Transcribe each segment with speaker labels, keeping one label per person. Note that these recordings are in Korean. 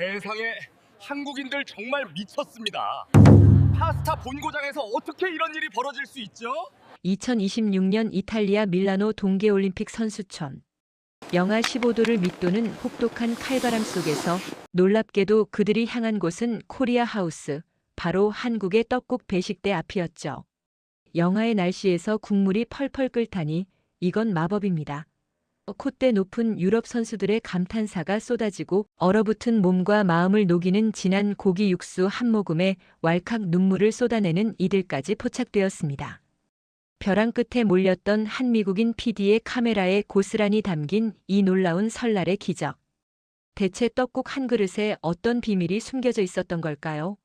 Speaker 1: 세상에, 한국인들 정말 미쳤습니다. 파스타 본고장에서 어떻게 이런 일이 벌어질 수 있죠?
Speaker 2: 2026년 이탈리아 밀라노 동계올림픽 선수촌. 영하 15도를 밑도는 혹독한 칼바람 속에서 놀랍게도 그들이 향한 곳은 코리아 하우스, 바로 한국의 떡국 배식대 앞이었죠. 영하의 날씨에서 국물이 펄펄 끓다니 이건 마법입니다. 콧대 높은 유럽 선수들의 감탄사가 쏟아지고 얼어붙은 몸과 마음을 녹이는 진한 고기 육수 한 모금에 왈칵 눈물을 쏟아내는 이들까지 포착되었습니다. 벼랑 끝에 몰렸던 한 미국인 PD의 카메라에 고스란히 담긴 이 놀라운 설날의 기적. 대체 떡국 한 그릇에 어떤 비밀이 숨겨져 있었던 걸까요?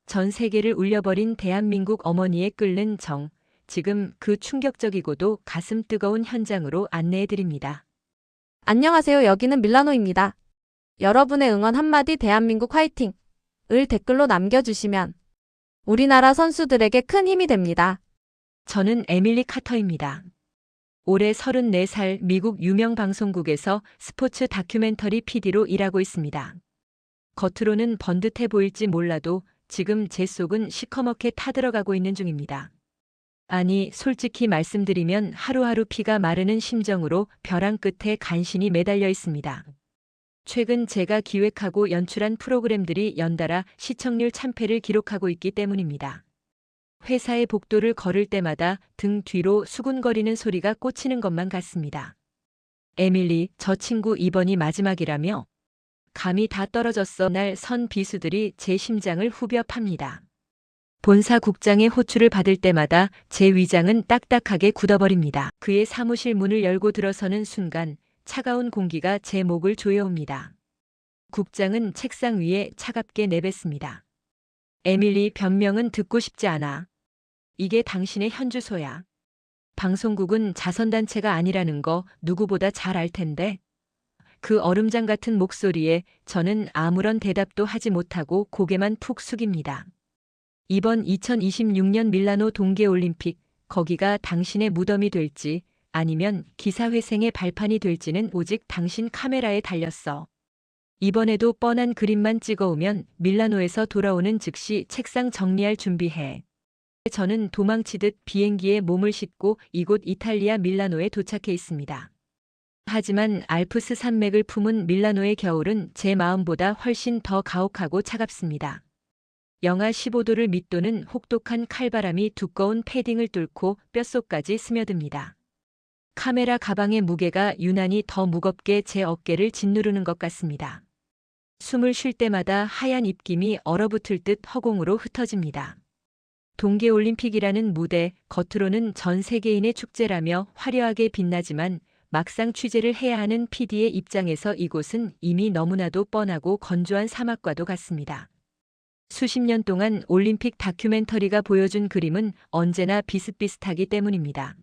Speaker 2: 전 세계를 울려버린 대한민국 어머니의 끓는 정, 지금 그 충격적이고도 가슴 뜨거운 현장으로 안내해드립니다.
Speaker 3: 안녕하세요. 여기는 밀라노입니다. 여러분의 응원 한마디 대한민국 화이팅! 을 댓글로 남겨주시면 우리나라 선수들에게 큰 힘이 됩니다.
Speaker 2: 저는 에밀리 카터입니다. 올해 34살 미국 유명 방송국에서 스포츠 다큐멘터리 PD로 일하고 있습니다. 겉으로는 번듯해 보일지 몰라도 지금 제 속은 시커멓게 타들어가고 있는 중입니다. 아니, 솔직히 말씀드리면 하루하루 피가 마르는 심정으로 벼랑 끝에 간신히 매달려 있습니다. 최근 제가 기획하고 연출한 프로그램들이 연달아 시청률 참패를 기록하고 있기 때문입니다. 회사의 복도를 걸을 때마다 등 뒤로 수군거리는 소리가 꽂히는 것만 같습니다. 에밀리, 저 친구 이번이 마지막이라며? 감이 다 떨어졌어. 날 선 비수들이 제 심장을 후벼 팝니다. 본사 국장의 호출을 받을 때마다 제 위장은 딱딱하게 굳어버립니다. 그의 사무실 문을 열고 들어서는 순간 차가운 공기가 제 목을 조여옵니다. 국장은 책상 위에 차갑게 내뱉습니다. 에밀리, 변명은 듣고 싶지 않아. 이게 당신의 현주소야. 방송국은 자선단체가 아니라는 거 누구보다 잘 알 텐데. 그 얼음장 같은 목소리에 저는 아무런 대답도 하지 못하고 고개만 푹 숙입니다. 이번 2026년 밀라노 동계올림픽, 거기가 당신의 무덤이 될지 아니면 기사회생의 발판이 될지는 오직 당신 카메라에 달렸어. 이번에도 뻔한 그림만 찍어오면 밀라노에서 돌아오는 즉시 책상 정리할 준비해. 저는 도망치듯 비행기에 몸을 싣고 이곳 이탈리아 밀라노에 도착해 있습니다. 하지만 알프스 산맥을 품은 밀라노의 겨울은 제 마음보다 훨씬 더 가혹하고 차갑습니다. 영하 15도를 밑도는 혹독한 칼바람이 두꺼운 패딩을 뚫고 뼛속까지 스며듭니다. 카메라 가방의 무게가 유난히 더 무겁게 제 어깨를 짓누르는 것 같습니다. 숨을 쉴 때마다 하얀 입김이 얼어붙을 듯 허공으로 흩어집니다. 동계올림픽이라는 무대, 겉으로는 전 세계인의 축제라며 화려하게 빛나지만 막상 취재를 해야 하는 PD의 입장에서 이곳은 이미 너무나도 뻔하고 건조한 사막과도 같습니다. 수십 년 동안 올림픽 다큐멘터리가 보여준 그림은 언제나 비슷비슷하기 때문입니다.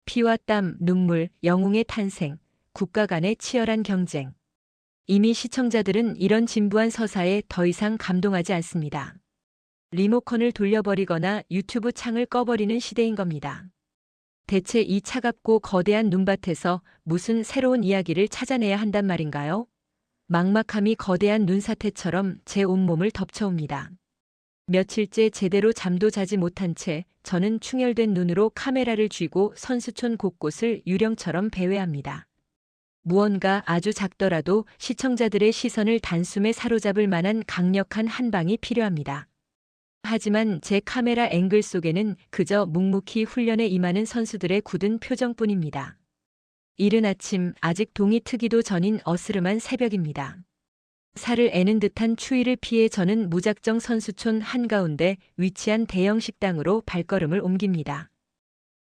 Speaker 2: 피와 땀, 눈물, 영웅의 탄생, 국가 간의 치열한 경쟁. 이미 시청자들은 이런 진부한 서사에 더 이상 감동하지 않습니다. 리모컨을 돌려버리거나 유튜브 창을 꺼버리는 시대인 겁니다. 대체 이 차갑고 거대한 눈밭에서 무슨 새로운 이야기를 찾아내야 한단 말인가요? 막막함이 거대한 눈사태처럼 제 온몸을 덮쳐옵니다. 며칠째 제대로 잠도 자지 못한 채 저는 충혈된 눈으로 카메라를 쥐고 선수촌 곳곳을 유령처럼 배회합니다. 무언가 아주 작더라도 시청자들의 시선을 단숨에 사로잡을 만한 강력한 한 방이 필요합니다. 하지만 제 카메라 앵글 속에는 그저 묵묵히 훈련에 임하는 선수들의 굳은 표정뿐입니다. 이른 아침, 아직 동이 트기도 전인 어스름한 새벽입니다. 살을 애는 듯한 추위를 피해 저는 무작정 선수촌 한가운데 위치한 대형 식당으로 발걸음을 옮깁니다.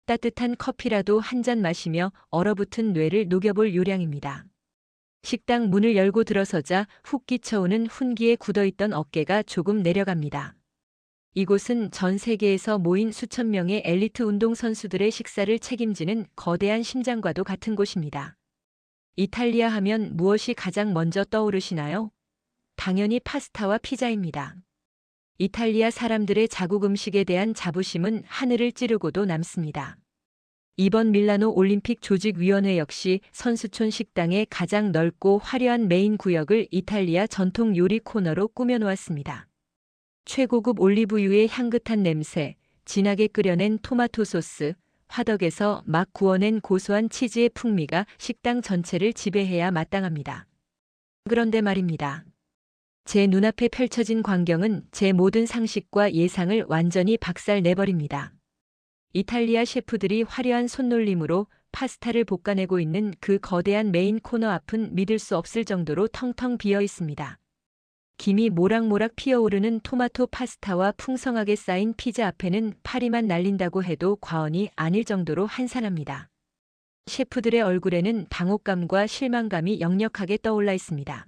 Speaker 2: 따뜻한 커피라도 한 잔 마시며 얼어붙은 뇌를 녹여볼 요량입니다. 식당 문을 열고 들어서자 훅 끼쳐오는 훈기에 굳어있던 어깨가 조금 내려갑니다. 이곳은 전 세계에서 모인 수천 명의 엘리트 운동선수들의 식사를 책임지는 거대한 심장과도 같은 곳입니다. 이탈리아 하면 무엇이 가장 먼저 떠오르시나요? 당연히 파스타와 피자입니다. 이탈리아 사람들의 자국 음식에 대한 자부심은 하늘을 찌르고도 남습니다. 이번 밀라노 올림픽 조직위원회 역시 선수촌 식당의 가장 넓고 화려한 메인 구역을 이탈리아 전통 요리 코너로 꾸며놓았습니다. 최고급 올리브유의 향긋한 냄새, 진하게 끓여낸 토마토 소스, 화덕에서 막 구워낸 고소한 치즈의 풍미가 식당 전체를 지배해야 마땅합니다. 그런데 말입니다. 제 눈앞에 펼쳐진 광경은 제 모든 상식과 예상을 완전히 박살내버립니다. 이탈리아 셰프들이 화려한 손놀림으로 파스타를 볶아내고 있는 그 거대한 메인 코너 앞은 믿을 수 없을 정도로 텅텅 비어 있습니다. 김이 모락모락 피어오르는 토마토 파스타와 풍성하게 쌓인 피자 앞에는 파리만 날린다고 해도 과언이 아닐 정도로 한산합니다. 셰프들의 얼굴에는 당혹감과 실망감이 역력하게 떠올라 있습니다.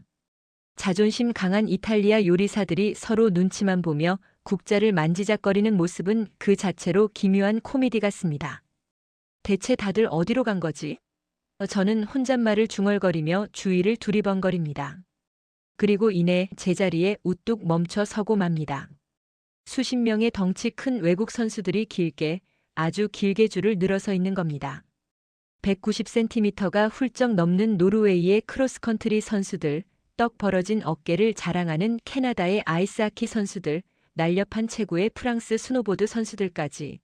Speaker 2: 자존심 강한 이탈리아 요리사들이 서로 눈치만 보며 국자를 만지작거리는 모습은 그 자체로 기묘한 코미디 같습니다. 대체 다들 어디로 간 거지? 저는 혼잣말을 중얼거리며 주위를 두리번거립니다. 그리고 이내 제자리에 우뚝 멈춰 서고 맙니다. 수십 명의 덩치 큰 외국 선수들이 길게, 아주 길게 줄을 늘어서 있는 겁니다. 190cm가 훌쩍 넘는 노르웨이의 크로스컨트리 선수들, 떡 벌어진 어깨를 자랑하는 캐나다의 아이스하키 선수들, 날렵한 체구의 프랑스 스노보드 선수들까지.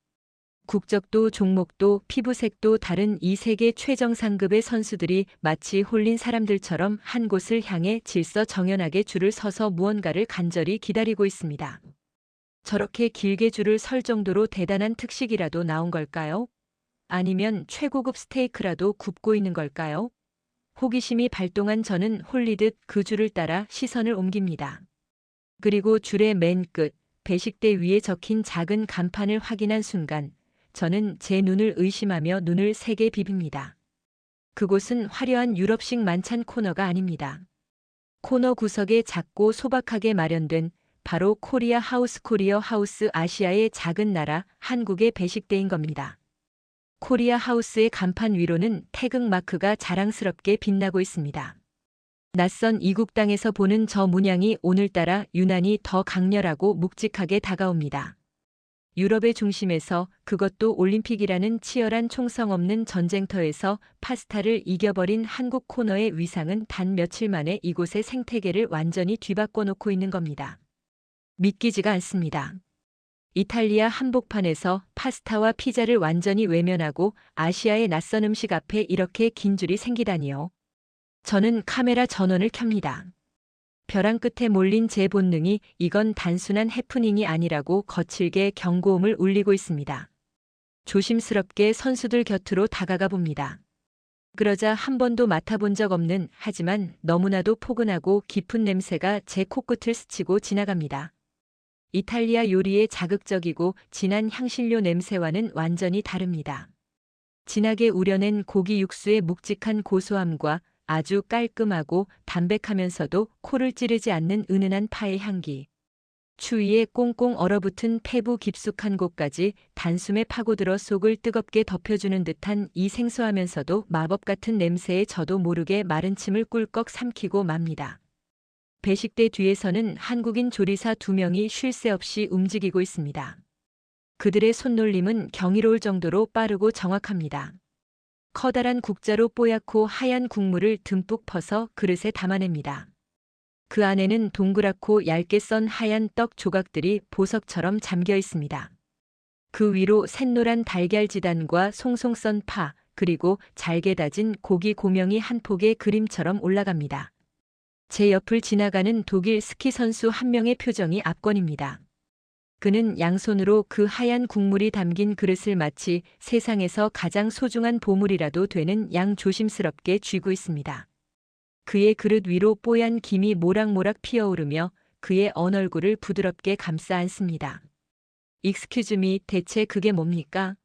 Speaker 2: 국적도 종목도 피부색도 다른 이 세계 최정상급의 선수들이 마치 홀린 사람들처럼 한 곳을 향해 질서정연하게 줄을 서서 무언가를 간절히 기다리고 있습니다. 저렇게 길게 줄을 설 정도로 대단한 특식이라도 나온 걸까요? 아니면 최고급 스테이크라도 굽고 있는 걸까요? 호기심이 발동한 저는 홀리듯 그 줄을 따라 시선을 옮깁니다. 그리고 줄의 맨 끝, 배식대 위에 적힌 작은 간판을 확인한 순간 저는 제 눈을 의심하며 눈을 세게 비빕니다. 그곳은 화려한 유럽식 만찬 코너가 아닙니다. 코너 구석에 작고 소박하게 마련된 바로 코리아 하우스 아시아의 작은 나라 한국의 배식대인 겁니다. 코리아 하우스의 간판 위로는 태극 마크가 자랑스럽게 빛나고 있습니다. 낯선 이국 땅에서 보는 저 문양이 오늘따라 유난히 더 강렬하고 묵직하게 다가옵니다. 유럽의 중심에서, 그것도 올림픽이라는 치열한 총성 없는 전쟁터에서 파스타를 이겨버린 한국 코너의 위상은 단 며칠 만에 이곳의 생태계를 완전히 뒤바꿔 놓고 있는 겁니다. 믿기지가 않습니다. 이탈리아 한복판에서 파스타와 피자를 완전히 외면하고 아시아의 낯선 음식 앞에 이렇게 긴 줄이 생기다니요. 저는 카메라 전원을 켭니다. 벼랑 끝에 몰린 제 본능이 이건 단순한 해프닝이 아니라고 거칠게 경고음을 울리고 있습니다. 조심스럽게 선수들 곁으로 다가가 봅니다. 그러자 한 번도 맡아본 적 없는, 하지만 너무나도 포근하고 깊은 냄새가 제 코끝을 스치고 지나갑니다. 이탈리아 요리의 자극적이고 진한 향신료 냄새와는 완전히 다릅니다. 진하게 우려낸 고기 육수의 묵직한 고소함과 아주 깔끔하고 담백하면서도 코를 찌르지 않는 은은한 파의 향기. 추위에 꽁꽁 얼어붙은 폐부 깊숙한 곳까지 단숨에 파고들어 속을 뜨겁게 덮여주는 듯한 이 생소하면서도 마법 같은 냄새에 저도 모르게 마른 침을 꿀꺽 삼키고 맙니다. 배식대 뒤에서는 한국인 조리사 2명이 쉴 새 없이 움직이고 있습니다. 그들의 손놀림은 경이로울 정도로 빠르고 정확합니다. 커다란 국자로 뽀얗고 하얀 국물을 듬뿍 퍼서 그릇에 담아냅니다. 그 안에는 동그랗고 얇게 썬 하얀 떡 조각들이 보석처럼 잠겨 있습니다. 그 위로 샛노란 달걀 지단과 송송 썬 파, 그리고 잘게 다진 고기 고명이 한 폭의 그림처럼 올라갑니다. 제 옆을 지나가는 독일 스키 선수 한 명의 표정이 압권입니다. 그는 양손으로 그 하얀 국물이 담긴 그릇을 마치 세상에서 가장 소중한 보물이라도 되는 양 조심스럽게 쥐고 있습니다. 그의 그릇 위로 뽀얀 김이 모락모락 피어오르며 그의 언 얼굴을 부드럽게 감싸 안습니다. Excuse me, 대체 그게 뭡니까?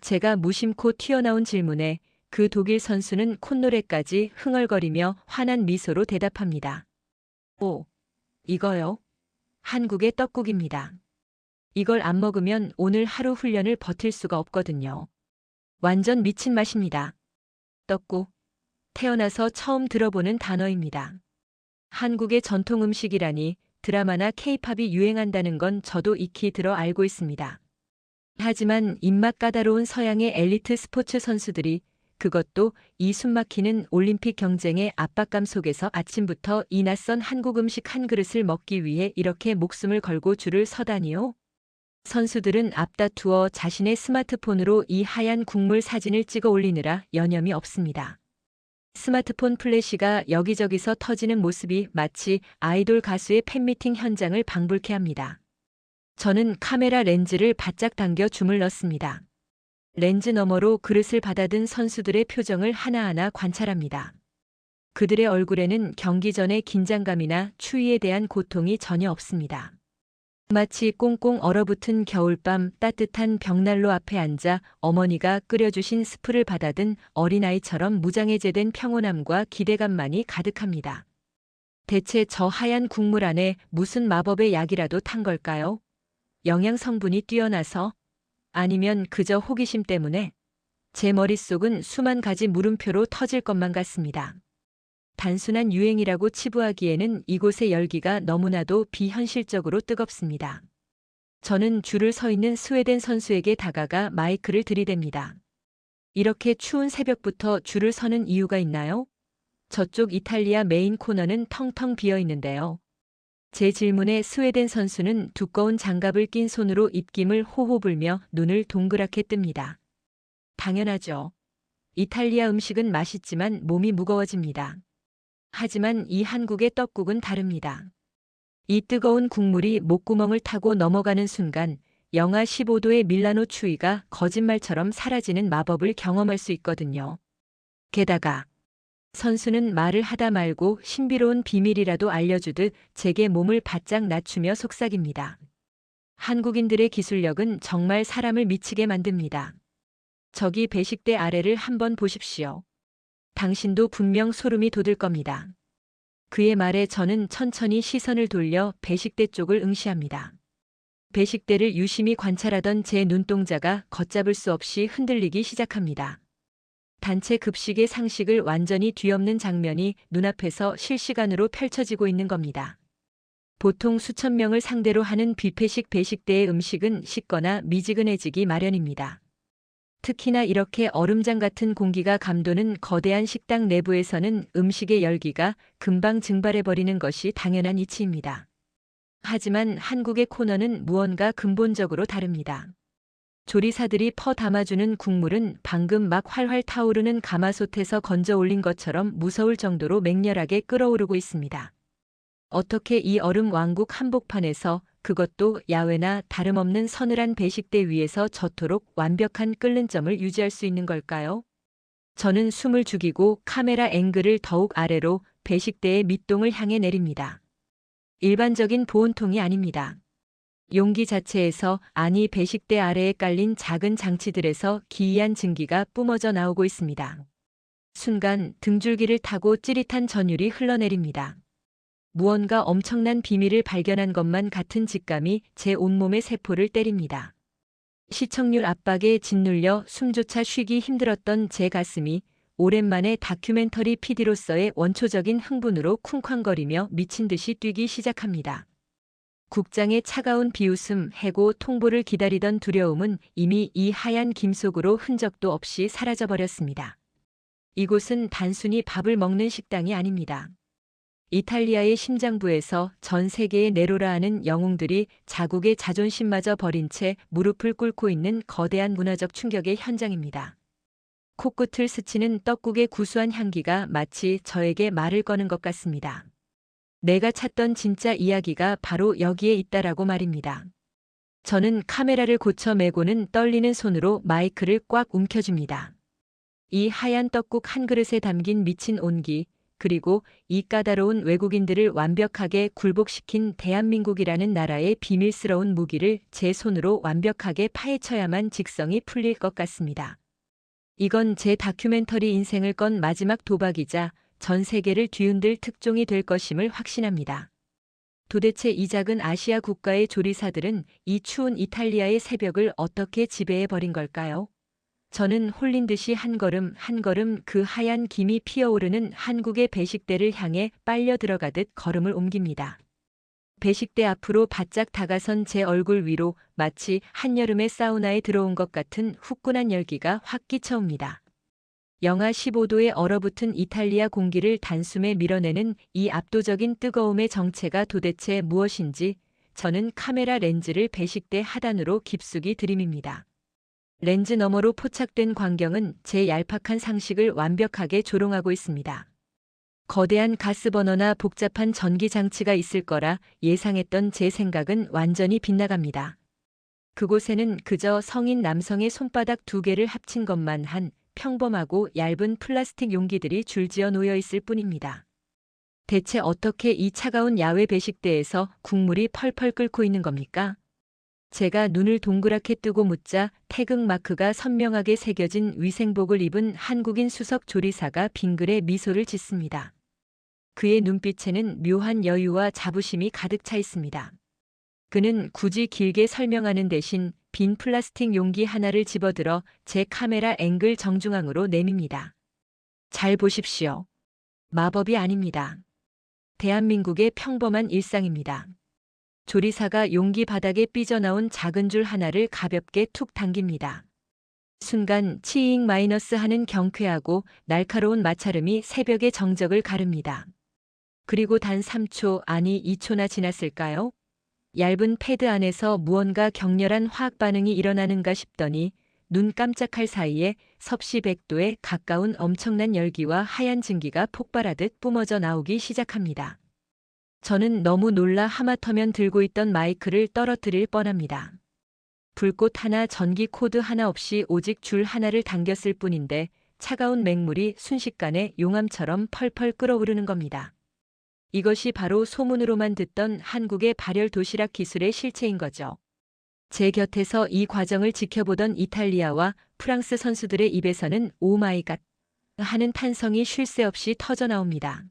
Speaker 2: 제가 무심코 튀어나온 질문에 그 독일 선수는 콧노래까지 흥얼거리며 환한 미소로 대답합니다. 오, 이거요? 한국의 떡국입니다. 이걸 안 먹으면 오늘 하루 훈련을 버틸 수가 없거든요. 완전 미친 맛입니다. 떡국. 태어나서 처음 들어보는 단어입니다. 한국의 전통 음식이라니 드라마나 케이팝이 유행한다는 건 저도 익히 들어 알고 있습니다. 하지만 입맛 까다로운 서양의 엘리트 스포츠 선수들이, 그것도 이 숨막히는 올림픽 경쟁의 압박감 속에서 아침부터 이 낯선 한국 음식 한 그릇을 먹기 위해 이렇게 목숨을 걸고 줄을 서다니요? 선수들은 앞다투어 자신의 스마트폰으로 이 하얀 국물 사진을 찍어 올리느라 여념이 없습니다. 스마트폰 플래시가 여기저기서 터지는 모습이 마치 아이돌 가수의 팬미팅 현장을 방불케 합니다. 저는 카메라 렌즈를 바짝 당겨 줌을 넣습니다. 렌즈 너머로 그릇을 받아든 선수들의 표정을 하나하나 관찰합니다. 그들의 얼굴에는 경기 전의 긴장감이나 추위에 대한 고통이 전혀 없습니다. 마치 꽁꽁 얼어붙은 겨울밤 따뜻한 벽난로 앞에 앉아 어머니가 끓여주신 스프를 받아든 어린아이처럼 무장해제된 평온함과 기대감만이 가득합니다. 대체 저 하얀 국물 안에 무슨 마법의 약이라도 탄 걸까요? 영양 성분이 뛰어나서? 아니면 그저 호기심 때문에? 제 머릿속은 수만 가지 물음표로 터질 것만 같습니다. 단순한 유행이라고 치부하기에는 이곳의 열기가 너무나도 비현실적으로 뜨겁습니다. 저는 줄을 서 있는 스웨덴 선수에게 다가가 마이크를 들이댑니다. 이렇게 추운 새벽부터 줄을 서는 이유가 있나요? 저쪽 이탈리아 메인 코너는 텅텅 비어 있는데요. 제 질문에 스웨덴 선수는 두꺼운 장갑을 낀 손으로 입김을 호호 불며 눈을 동그랗게 뜹니다. 당연하죠. 이탈리아 음식은 맛있지만 몸이 무거워집니다. 하지만 이 한국의 떡국은 다릅니다. 이 뜨거운 국물이 목구멍을 타고 넘어가는 순간 영하 15도의 밀라노 추위가 거짓말처럼 사라지는 마법을 경험할 수 있거든요. 게다가 선수는 말을 하다 말고 신비로운 비밀이라도 알려주듯 제게 몸을 바짝 낮추며 속삭입니다. 한국인들의 기술력은 정말 사람을 미치게 만듭니다. 저기 배식대 아래를 한번 보십시오. 당신도 분명 소름이 돋을 겁니다. 그의 말에 저는 천천히 시선을 돌려 배식대 쪽을 응시합니다. 배식대를 유심히 관찰하던 제 눈동자가 걷잡을 수 없이 흔들리기 시작합니다. 단체 급식의 상식을 완전히 뒤엎는 장면이 눈앞에서 실시간으로 펼쳐지고 있는 겁니다. 보통 수천 명을 상대로 하는 뷔페식 배식대의 음식은 식거나 미지근해지기 마련입니다. 특히나 이렇게 얼음장 같은 공기가 감도는 거대한 식당 내부에서는 음식의 열기가 금방 증발해버리는 것이 당연한 이치입니다. 하지만 한국의 코너는 무언가 근본적으로 다릅니다. 조리사들이 퍼 담아주는 국물은 방금 막 활활 타오르는 가마솥에서 건져 올린 것처럼 무서울 정도로 맹렬하게 끓어오르고 있습니다. 어떻게 이 얼음 왕국 한복판에서, 그것도 야외나 다름없는 서늘한 배식대 위에서 저토록 완벽한 끓는 점을 유지할 수 있는 걸까요? 저는 숨을 죽이고 카메라 앵글을 더욱 아래로 배식대의 밑동을 향해 내립니다. 일반적인 보온통이 아닙니다. 용기 자체에서, 아니 배식대 아래에 깔린 작은 장치들에서 기이한 증기가 뿜어져 나오고 있습니다. 순간 등줄기를 타고 찌릿한 전율이 흘러내립니다. 무언가 엄청난 비밀을 발견한 것만 같은 직감이 제 온몸의 세포를 때립니다. 시청률 압박에 짓눌려 숨조차 쉬기 힘들었던 제 가슴이 오랜만에 다큐멘터리 PD로서의 원초적인 흥분으로 쿵쾅거리며 미친 듯이 뛰기 시작합니다. 국장의 차가운 비웃음, 해고 통보를 기다리던 두려움은 이미 이 하얀 김 속으로 흔적도 없이 사라져버렸습니다. 이곳은 단순히 밥을 먹는 식당이 아닙니다. 이탈리아의 심장부에서 전 세계에 내로라 하는 영웅들이 자국의 자존심마저 버린 채 무릎을 꿇고 있는 거대한 문화적 충격의 현장입니다. 코끝을 스치는 떡국의 구수한 향기가 마치 저에게 말을 거는 것 같습니다. 내가 찾던 진짜 이야기가 바로 여기에 있다라고 말입니다. 저는 카메라를 고쳐 메고는 떨리는 손으로 마이크를 꽉 움켜줍니다. 이 하얀 떡국 한 그릇에 담긴 미친 온기, 그리고 이 까다로운 외국인들을 완벽하게 굴복시킨 대한민국이라는 나라의 비밀스러운 무기를 제 손으로 완벽하게 파헤쳐야만 직성이 풀릴 것 같습니다. 이건 제 다큐멘터리 인생을 건 마지막 도박이자 전 세계를 뒤흔들 특종이 될 것임을 확신합니다. 도대체 이 작은 아시아 국가의 조리사들은 이 추운 이탈리아의 새벽을 어떻게 지배해버린 걸까요? 저는 홀린 듯이 한 걸음 한 걸음 그 하얀 김이 피어오르는 한국의 배식대를 향해 빨려 들어가듯 걸음을 옮깁니다. 배식대 앞으로 바짝 다가선 제 얼굴 위로 마치 한여름의 사우나에 들어온 것 같은 후끈한 열기가 확 끼쳐옵니다. 영하 15도에 얼어붙은 이탈리아 공기를 단숨에 밀어내는 이 압도적인 뜨거움의 정체가 도대체 무엇인지 저는 카메라 렌즈를 배식대 하단으로 깊숙이 들이밉니다. 렌즈 너머로 포착된 광경은 제 얄팍한 상식을 완벽하게 조롱하고 있습니다. 거대한 가스버너나 복잡한 전기 장치가 있을 거라 예상했던 제 생각은 완전히 빗나갑니다. 그곳에는 그저 성인 남성의 손바닥 2개를 합친 것만 한 평범하고 얇은 플라스틱 용기들이 줄지어 놓여 있을 뿐입니다. 대체 어떻게 이 차가운 야외 배식대에서 국물이 펄펄 끓고 있는 겁니까? 제가 눈을 동그랗게 뜨고 묻자 태극 마크가 선명하게 새겨진 위생복을 입은 한국인 수석 조리사가 빙그레 미소를 짓습니다. 그의 눈빛에는 묘한 여유와 자부심이 가득 차 있습니다. 그는 굳이 길게 설명하는 대신 빈 플라스틱 용기 하나를 집어들어 제 카메라 앵글 정중앙으로 내밉니다. 잘 보십시오. 마법이 아닙니다. 대한민국의 평범한 일상입니다. 조리사가 용기 바닥에 삐져나온 작은 줄 하나를 가볍게 툭 당깁니다. 순간 치잉 마이너스 하는 경쾌하고 날카로운 마찰음이 새벽의 정적을 가릅니다. 그리고 단 3초 아니 2초나 지났을까요? 얇은 패드 안에서 무언가 격렬한 화학 반응이 일어나는가 싶더니 눈 깜짝할 사이에 섭씨 100도에 가까운 엄청난 열기와 하얀 증기가 폭발하듯 뿜어져 나오기 시작합니다. 저는 너무 놀라 하마터면 들고 있던 마이크를 떨어뜨릴 뻔합니다. 불꽃 하나 전기 코드 하나 없이 오직 줄 하나를 당겼을 뿐인데 차가운 맹물이 순식간에 용암처럼 펄펄 끓어오르는 겁니다. 이것이 바로 소문으로만 듣던 한국의 발열 도시락 기술의 실체인 거죠. 제 곁에서 이 과정을 지켜보던 이탈리아와 프랑스 선수들의 입에서는 오 마이 갓 하는 탄성이 쉴 새 없이 터져나옵니다.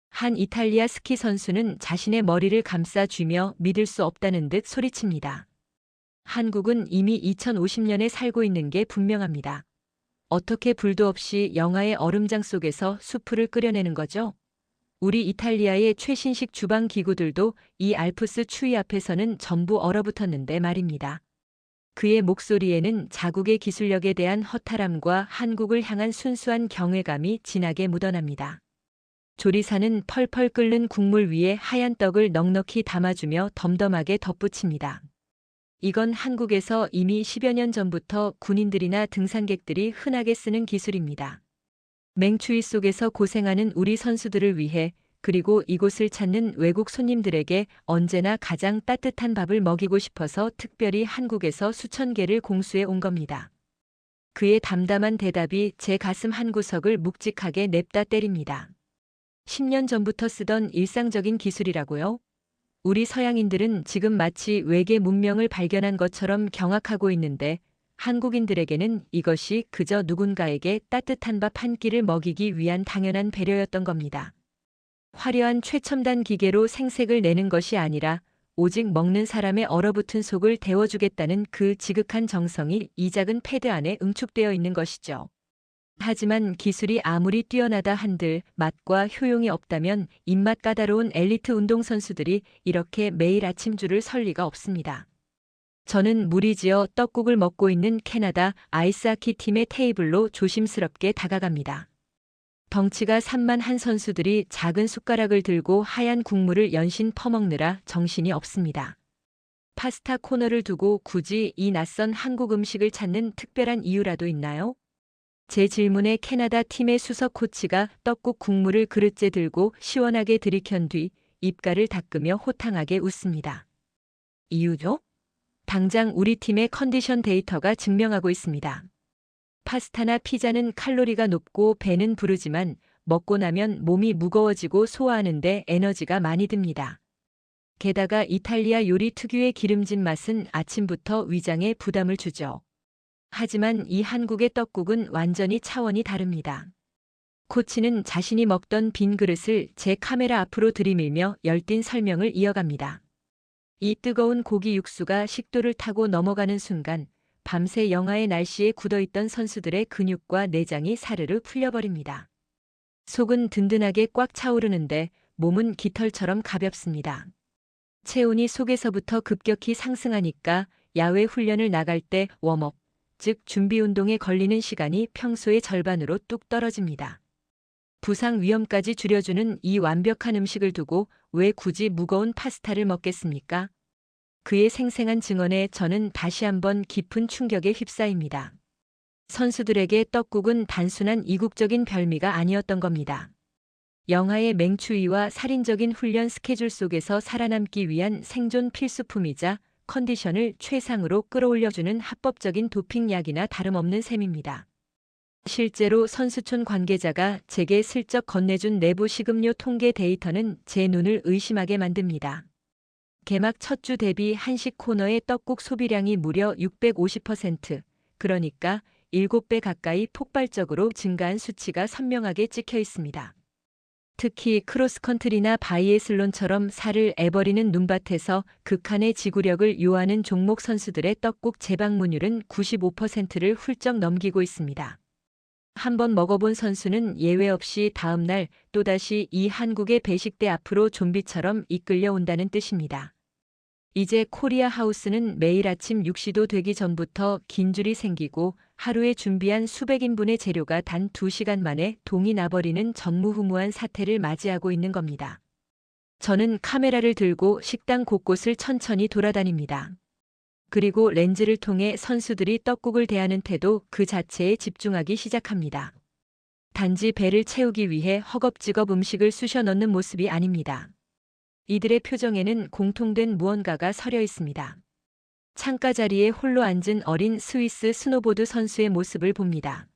Speaker 2: 한 이탈리아 스키 선수는 자신의 머리를 감싸 쥐며 믿을 수 없다는 듯 소리칩니다. 한국은 이미 2050년에 살고 있는 게 분명합니다. 어떻게 불도 없이 영하의 얼음장 속에서 수프를 끓여내는 거죠? 우리 이탈리아의 최신식 주방 기구들도 이 알프스 추위 앞에서는 전부 얼어붙었는데 말입니다. 그의 목소리에는 자국의 기술력에 대한 허탈함과 한국을 향한 순수한 경외감이 진하게 묻어납니다. 조리사는 펄펄 끓는 국물 위에 하얀 떡을 넉넉히 담아주며 덤덤하게 덧붙입니다. 이건 한국에서 이미 10여 년 전부터 군인들이나 등산객들이 흔하게 쓰는 기술입니다. 맹추위 속에서 고생하는 우리 선수들을 위해 그리고 이곳을 찾는 외국 손님들에게 언제나 가장 따뜻한 밥을 먹이고 싶어서 특별히 한국에서 수천 개를 공수해 온 겁니다. 그의 담담한 대답이 제 가슴 한구석을 묵직하게 냅다 때립니다. 10년 전부터 쓰던 일상적인 기술이라고요? 우리 서양인들은 지금 마치 외계 문명을 발견한 것처럼 경악하고 있는데 한국인들에게는 이것이 그저 누군가에게 따뜻한 밥 한 끼를 먹이기 위한 당연한 배려였던 겁니다. 화려한 최첨단 기계로 생색을 내는 것이 아니라 오직 먹는 사람의 얼어붙은 속을 데워주겠다는 그 지극한 정성이 이 작은 패드 안에 응축되어 있는 것이죠. 하지만 기술이 아무리 뛰어나다 한들 맛과 효용이 없다면 입맛 까다로운 엘리트 운동선수들이 이렇게 매일 아침줄을 설 리가 없습니다. 저는 무리지어 떡국을 먹고 있는 캐나다 아이스하키 팀의 테이블로 조심스럽게 다가갑니다. 덩치가 산만한 선수들이 작은 숟가락을 들고 하얀 국물을 연신 퍼먹느라 정신이 없습니다. 파스타 코너를 두고 굳이 이 낯선 한국 음식을 찾는 특별한 이유라도 있나요? 제 질문에 캐나다 팀의 수석 코치가 떡국 국물을 그릇째 들고 시원하게 들이켠 뒤 입가를 닦으며 호탕하게 웃습니다. 이유죠? 당장 우리 팀의 컨디션 데이터가 증명하고 있습니다. 파스타나 피자는 칼로리가 높고 배는 부르지만 먹고 나면 몸이 무거워지고 소화하는데 에너지가 많이 듭니다. 게다가 이탈리아 요리 특유의 기름진 맛은 아침부터 위장에 부담을 주죠. 하지만 이 한국의 떡국은 완전히 차원이 다릅니다. 코치는 자신이 먹던 빈 그릇을 제 카메라 앞으로 들이밀며 열띤 설명을 이어갑니다. 이 뜨거운 고기 육수가 식도를 타고 넘어가는 순간 밤새 영하의 날씨에 굳어있던 선수들의 근육과 내장이 사르르 풀려버립니다. 속은 든든하게 꽉 차오르는데 몸은 깃털처럼 가볍습니다. 체온이 속에서부터 급격히 상승하니까 야외 훈련을 나갈 때 웜업, 즉 준비 운동에 걸리는 시간이 평소의 절반으로 뚝 떨어집니다. 부상 위험까지 줄여주는 이 완벽한 음식을 두고 왜 굳이 무거운 파스타를 먹겠습니까? 그의 생생한 증언에 저는 다시 한번 깊은 충격에 휩싸입니다. 선수들에게 떡국은 단순한 이국적인 별미가 아니었던 겁니다. 영하의 맹추위와 살인적인 훈련 스케줄 속에서 살아남기 위한 생존 필수품이자 컨디션을 최상으로 끌어올려주는 합법적인 도핑약이나 다름없는 셈입니다. 실제로 선수촌 관계자가 제게 슬쩍 건네준 내부 식음료 통계 데이터는 제 눈을 의심하게 만듭니다. 개막 첫 주 대비 한식 코너의 떡국 소비량이 무려 650%, 그러니까 7배 가까이 폭발적으로 증가한 수치가 선명하게 찍혀 있습니다. 특히 크로스컨트리나 바이애슬론처럼 살을 애버리는 눈밭에서 극한의 지구력을 요하는 종목 선수들의 떡국 재방문율은 95%를 훌쩍 넘기고 있습니다. 한번 먹어본 선수는 예외 없이 다음 날 또다시 이 한국의 배식대 앞으로 좀비처럼 이끌려 온다는 뜻입니다. 이제 코리아 하우스는 매일 아침 6시도 되기 전부터 긴 줄이 생기고 하루에 준비한 수백 인분의 재료가 단 2시간 만에 동이 나버리는 전무후무한 사태를 맞이하고 있는 겁니다. 저는 카메라를 들고 식당 곳곳을 천천히 돌아다닙니다. 그리고 렌즈를 통해 선수들이 떡국을 대하는 태도 그 자체에 집중하기 시작합니다. 단지 배를 채우기 위해 허겁지겁 음식을 쑤셔 넣는 모습이 아닙니다. 이들의 표정에는 공통된 무언가가 서려 있습니다. 창가 자리에 홀로 앉은 어린 스위스 스노보드 선수의 모습을 봅니다.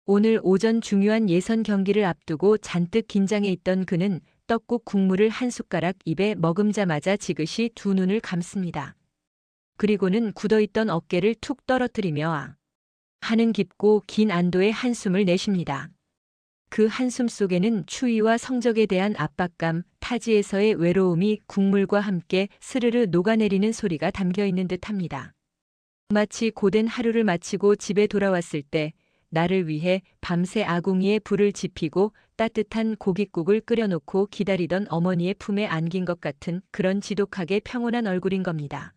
Speaker 2: 오늘 오전 중요한 예선 경기를 앞두고 잔뜩 긴장해 있던 그는 떡국 국물을 한 숟가락 입에 머금자마자 지그시 두 눈을 감습니다. 그리고는 굳어있던 어깨를 툭 떨어뜨리며 아 하는 깊고 긴 안도의 한숨을 내쉽니다. 그 한숨 속에는 추위와 성적에 대한 압박감, 타지에서의 외로움이 국물과 함께 스르르 녹아내리는 소리가 담겨 있는 듯합니다. 마치 고된 하루를 마치고 집에 돌아왔을 때 나를 위해 밤새 아궁이에 불을 지피고 따뜻한 고깃국을 끓여놓고 기다리던 어머니의 품에 안긴 것 같은 그런 지독하게 평온한 얼굴인 겁니다.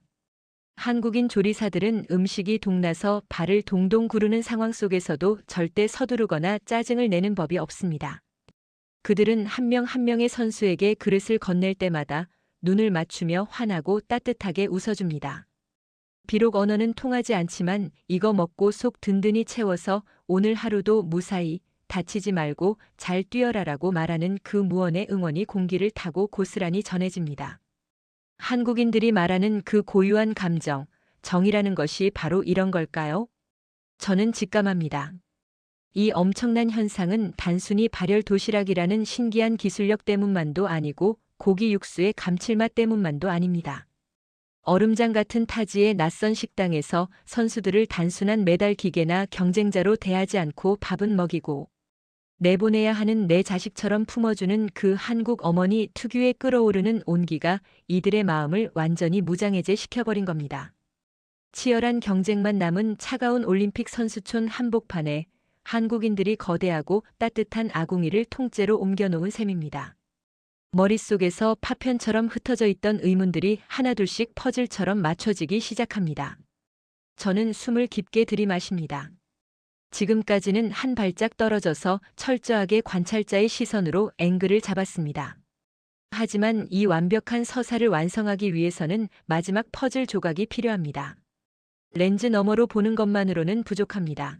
Speaker 2: 한국인 조리사들은 음식이 동나서 발을 동동 구르는 상황 속에서도 절대 서두르거나 짜증을 내는 법이 없습니다. 그들은 한 명 한 명의 선수에게 그릇을 건넬 때마다 눈을 맞추며 환하고 따뜻하게 웃어줍니다. 비록 언어는 통하지 않지만 이거 먹고 속 든든히 채워서 오늘 하루도 무사히 다치지 말고 잘 뛰어라라고 말하는 그 무언의 응원이 공기를 타고 고스란히 전해집니다. 한국인들이 말하는 그 고유한 감정, 정이라는 것이 바로 이런 걸까요? 저는 직감합니다. 이 엄청난 현상은 단순히 발열 도시락이라는 신기한 기술력 때문만도 아니고 고기 육수의 감칠맛 때문만도 아닙니다. 얼음장 같은 타지의 낯선 식당에서 선수들을 단순한 메달 기계나 경쟁자로 대하지 않고 밥은 먹이고 내보내야 하는 내 자식처럼 품어주는 그 한국 어머니 특유의 끓어오르는 온기가 이들의 마음을 완전히 무장해제 시켜버린 겁니다. 치열한 경쟁만 남은 차가운 올림픽 선수촌 한복판에 한국인들이 거대하고 따뜻한 아궁이를 통째로 옮겨놓은 셈입니다. 머릿속에서 파편처럼 흩어져 있던 의문들이 하나둘씩 퍼즐처럼 맞춰지기 시작합니다. 저는 숨을 깊게 들이마십니다. 지금까지는 한 발짝 떨어져서 철저하게 관찰자의 시선으로 앵글을 잡았습니다. 하지만 이 완벽한 서사를 완성하기 위해서는 마지막 퍼즐 조각이 필요합니다. 렌즈 너머로 보는 것만으로는 부족합니다.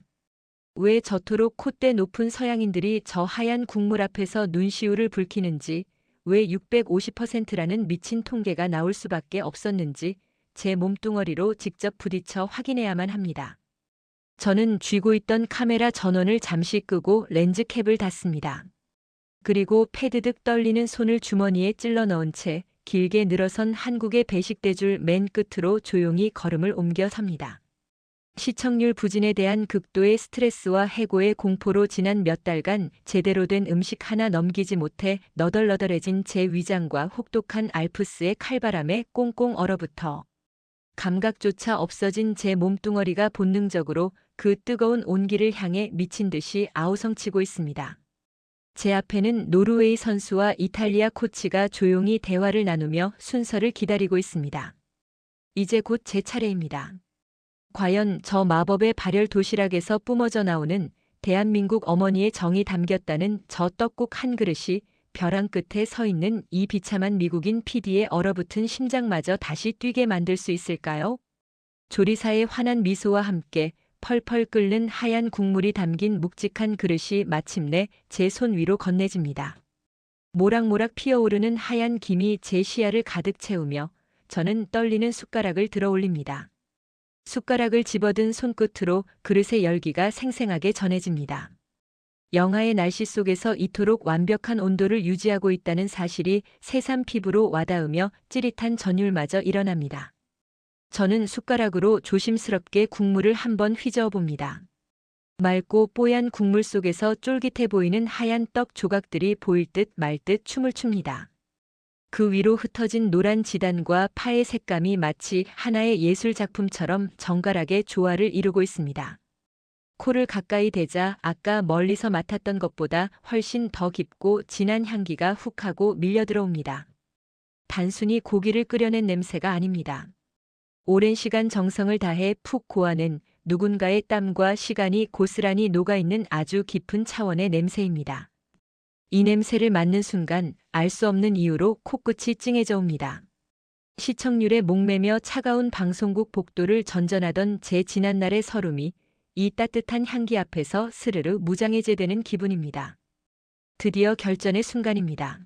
Speaker 2: 왜 저토록 콧대 높은 서양인들이 저 하얀 국물 앞에서 눈시울을 붉히는지, 왜 650%라는 미친 통계가 나올 수밖에 없었는지 제 몸뚱어리로 직접 부딪혀 확인해야만 합니다. 저는 쥐고 있던 카메라 전원을 잠시 끄고 렌즈 캡을 닫습니다. 그리고 패드득 떨리는 손을 주머니에 찔러 넣은 채 길게 늘어선 한국의 배식대줄 맨 끝으로 조용히 걸음을 옮겨 섭니다. 시청률 부진에 대한 극도의 스트레스와 해고의 공포로 지난 몇 달간 제대로 된 음식 하나 넘기지 못해 너덜너덜해진 제 위장과 혹독한 알프스의 칼바람에 꽁꽁 얼어붙어 감각조차 없어진 제 몸뚱어리가 본능적으로 그 뜨거운 온기를 향해 미친 듯이 아우성치고 있습니다. 제 앞에는 노르웨이 선수와 이탈리아 코치가 조용히 대화를 나누며 순서를 기다리고 있습니다. 이제 곧 제 차례입니다. 과연 저 마법의 발열 도시락에서 뿜어져 나오는 대한민국 어머니의 정이 담겼다는 저 떡국 한 그릇이 벼랑 끝에 서 있는 이 비참한 미국인 PD의 얼어붙은 심장마저 다시 뛰게 만들 수 있을까요? 조리사의 환한 미소와 함께 펄펄 끓는 하얀 국물이 담긴 묵직한 그릇이 마침내 제 손 위로 건네집니다. 모락모락 피어오르는 하얀 김이 제 시야를 가득 채우며 저는 떨리는 숟가락을 들어 올립니다. 숟가락을 집어든 손끝으로 그릇의 열기가 생생하게 전해집니다. 영하의 날씨 속에서 이토록 완벽한 온도를 유지하고 있다는 사실이 새삼 피부로 와닿으며 찌릿한 전율마저 일어납니다. 저는 숟가락으로 조심스럽게 국물을 한번 휘저어 봅니다. 맑고 뽀얀 국물 속에서 쫄깃해 보이는 하얀 떡 조각들이 보일 듯 말 듯 춤을 춥니다. 그 위로 흩어진 노란 지단과 파의 색감이 마치 하나의 예술 작품처럼 정갈하게 조화를 이루고 있습니다. 코를 가까이 대자 아까 멀리서 맡았던 것보다 훨씬 더 깊고 진한 향기가 훅 하고 밀려 들어옵니다. 단순히 고기를 끓여낸 냄새가 아닙니다. 오랜 시간 정성을 다해 푹 고아낸 누군가의 땀과 시간이 고스란히 녹아있는 아주 깊은 차원의 냄새입니다. 이 냄새를 맡는 순간 알 수 없는 이유로 코끝이 찡해져 옵니다. 시청률에 목매며 차가운 방송국 복도를 전전하던 제 지난날의 설움이 이 따뜻한 향기 앞에서 스르르 무장해제되는 기분입니다. 드디어 결전의 순간입니다.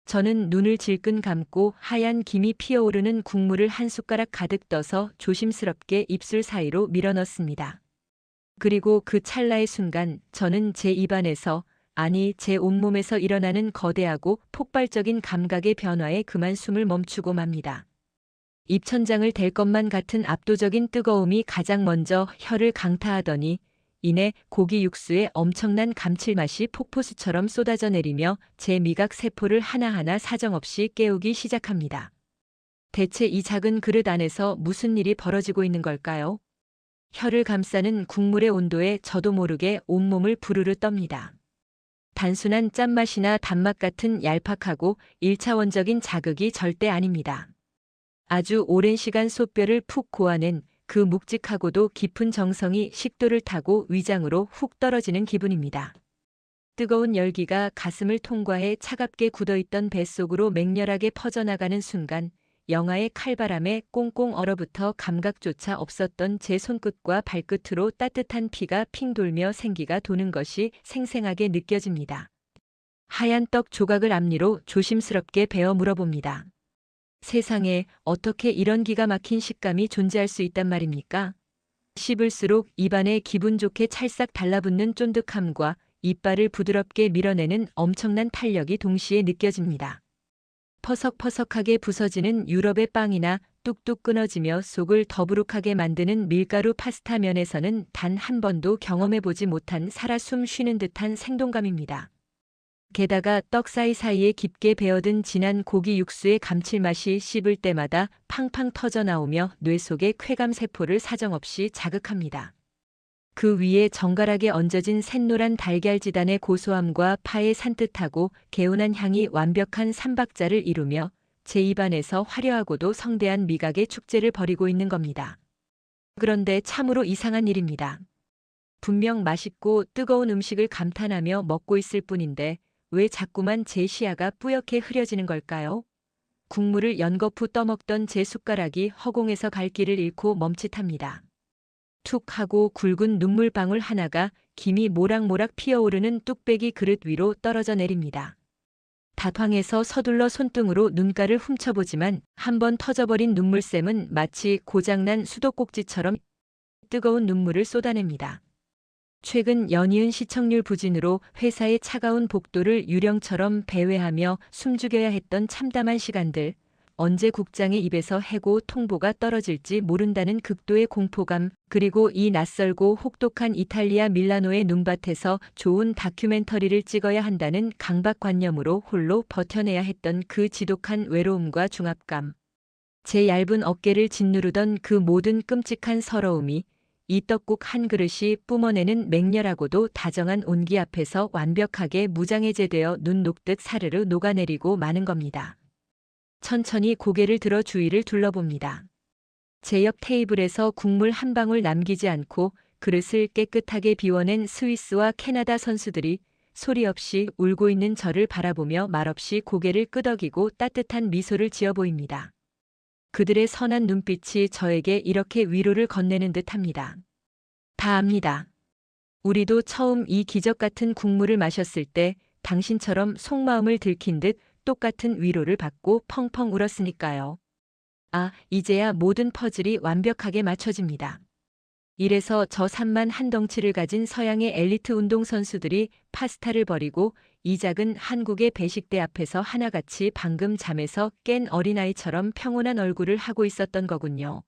Speaker 2: 저는 눈을 질끈 감고 하얀 김이 피어오르는 국물을 한 숟가락 가득 떠서 조심스럽게 입술 사이로 밀어넣습니다. 그리고 그 찰나의 순간 저는 제 입안에서 아니 제 온몸에서 일어나는 거대하고 폭발적인 감각의 변화에 그만 숨을 멈추고 맙니다. 입천장을 댈 것만 같은 압도적인 뜨거움이 가장 먼저 혀를 강타하더니 이내 고기 육수에 엄청난 감칠맛이 폭포수처럼 쏟아져 내리며 제 미각 세포를 하나하나 사정없이 깨우기 시작합니다. 대체 이 작은 그릇 안에서 무슨 일이 벌어지고 있는 걸까요? 혀를 감싸는 국물의 온도에 저도 모르게 온몸을 부르르 떱니다. 단순한 짠맛이나 단맛 같은 얄팍하고 1차원적인 자극이 절대 아닙니다. 아주 오랜 시간 솥뼈를 푹 고아낸 그 묵직하고도 깊은 정성이 식도를 타고 위장으로 훅 떨어지는 기분입니다. 뜨거운 열기가 가슴을 통과해 차갑게 굳어있던 뱃속으로 맹렬하게 퍼져나가는 순간 영하의 칼바람에 꽁꽁 얼어붙어 감각조차 없었던 제 손끝과 발끝으로 따뜻한 피가 핑 돌며 생기가 도는 것이 생생하게 느껴집니다. 하얀 떡 조각을 앞니로 조심스럽게 베어 물어봅니다. 세상에 어떻게 이런 기가 막힌 식감이 존재할 수 있단 말입니까? 씹을수록 입안에 기분 좋게 찰싹 달라붙는 쫀득함과 이빨을 부드럽게 밀어내는 엄청난 탄력이 동시에 느껴집니다. 퍼석퍼석하게 부서지는 유럽의 빵이나 뚝뚝 끊어지며 속을 더부룩하게 만드는 밀가루 파스타 면에서는 단 한 번도 경험해보지 못한 살아 숨 쉬는 듯한 생동감입니다. 게다가 떡 사이사이에 깊게 배어든 진한 고기 육수의 감칠맛이 씹을 때마다 팡팡 터져 나오며 뇌 속의 쾌감세포를 사정없이 자극합니다. 그 위에 정갈하게 얹어진 샛노란 달걀 지단의 고소함과 파의 산뜻하고 개운한 향이 완벽한 삼박자를 이루며 제 입안에서 화려하고도 성대한 미각의 축제를 벌이고 있는 겁니다. 그런데 참으로 이상한 일입니다. 분명 맛있고 뜨거운 음식을 감탄하며 먹고 있을 뿐인데 왜 자꾸만 제 시야가 뿌옇게 흐려지는 걸까요? 국물을 연거푸 떠먹던 제 숟가락이 허공에서 갈 길을 잃고 멈칫합니다. 툭 하고 굵은 눈물방울 하나가 김이 모락모락 피어오르는 뚝배기 그릇 위로 떨어져 내립니다. 다황해서 서둘러 손등으로 눈가를 훔쳐보지만 한번 터져버린 눈물샘은 마치 고장난 수도꼭지처럼 뜨거운 눈물을 쏟아냅니다. 최근 연이은 시청률 부진으로 회사의 차가운 복도를 유령처럼 배회하며 숨죽여야 했던 참담한 시간들, 언제 국장의 입에서 해고 통보가 떨어질지 모른다는 극도의 공포감, 그리고 이 낯설고 혹독한 이탈리아 밀라노의 눈밭에서 좋은 다큐멘터리를 찍어야 한다는 강박관념으로 홀로 버텨내야 했던 그 지독한 외로움과 중압감. 제 얇은 어깨를 짓누르던 그 모든 끔찍한 서러움이 이 떡국 한 그릇이 뿜어내는 맹렬하고도 다정한 온기 앞에서 완벽하게 무장해제되어 눈 녹듯 사르르 녹아내리고 마는 겁니다. 천천히 고개를 들어 주위를 둘러봅니다. 제 옆 테이블에서 국물 한 방울 남기지 않고 그릇을 깨끗하게 비워낸 스위스와 캐나다 선수들이 소리 없이 울고 있는 저를 바라보며 말없이 고개를 끄덕이고 따뜻한 미소를 지어 보입니다. 그들의 선한 눈빛이 저에게 이렇게 위로를 건네는 듯합니다. 다 압니다. 우리도 처음 이 기적 같은 국물을 마셨을 때 당신처럼 속마음을 들킨 듯 똑같은 위로를 받고 펑펑 울었으니까요. 아, 이제야 모든 퍼즐이 완벽하게 맞춰집니다. 이래서 저 산만 한 덩치를 가진 서양의 엘리트 운동선수들이 파스타를 버리고 이 작은 한국의 배식대 앞에서 하나같이 방금 잠에서 깬 어린아이처럼 평온한 얼굴을 하고 있었던 거군요.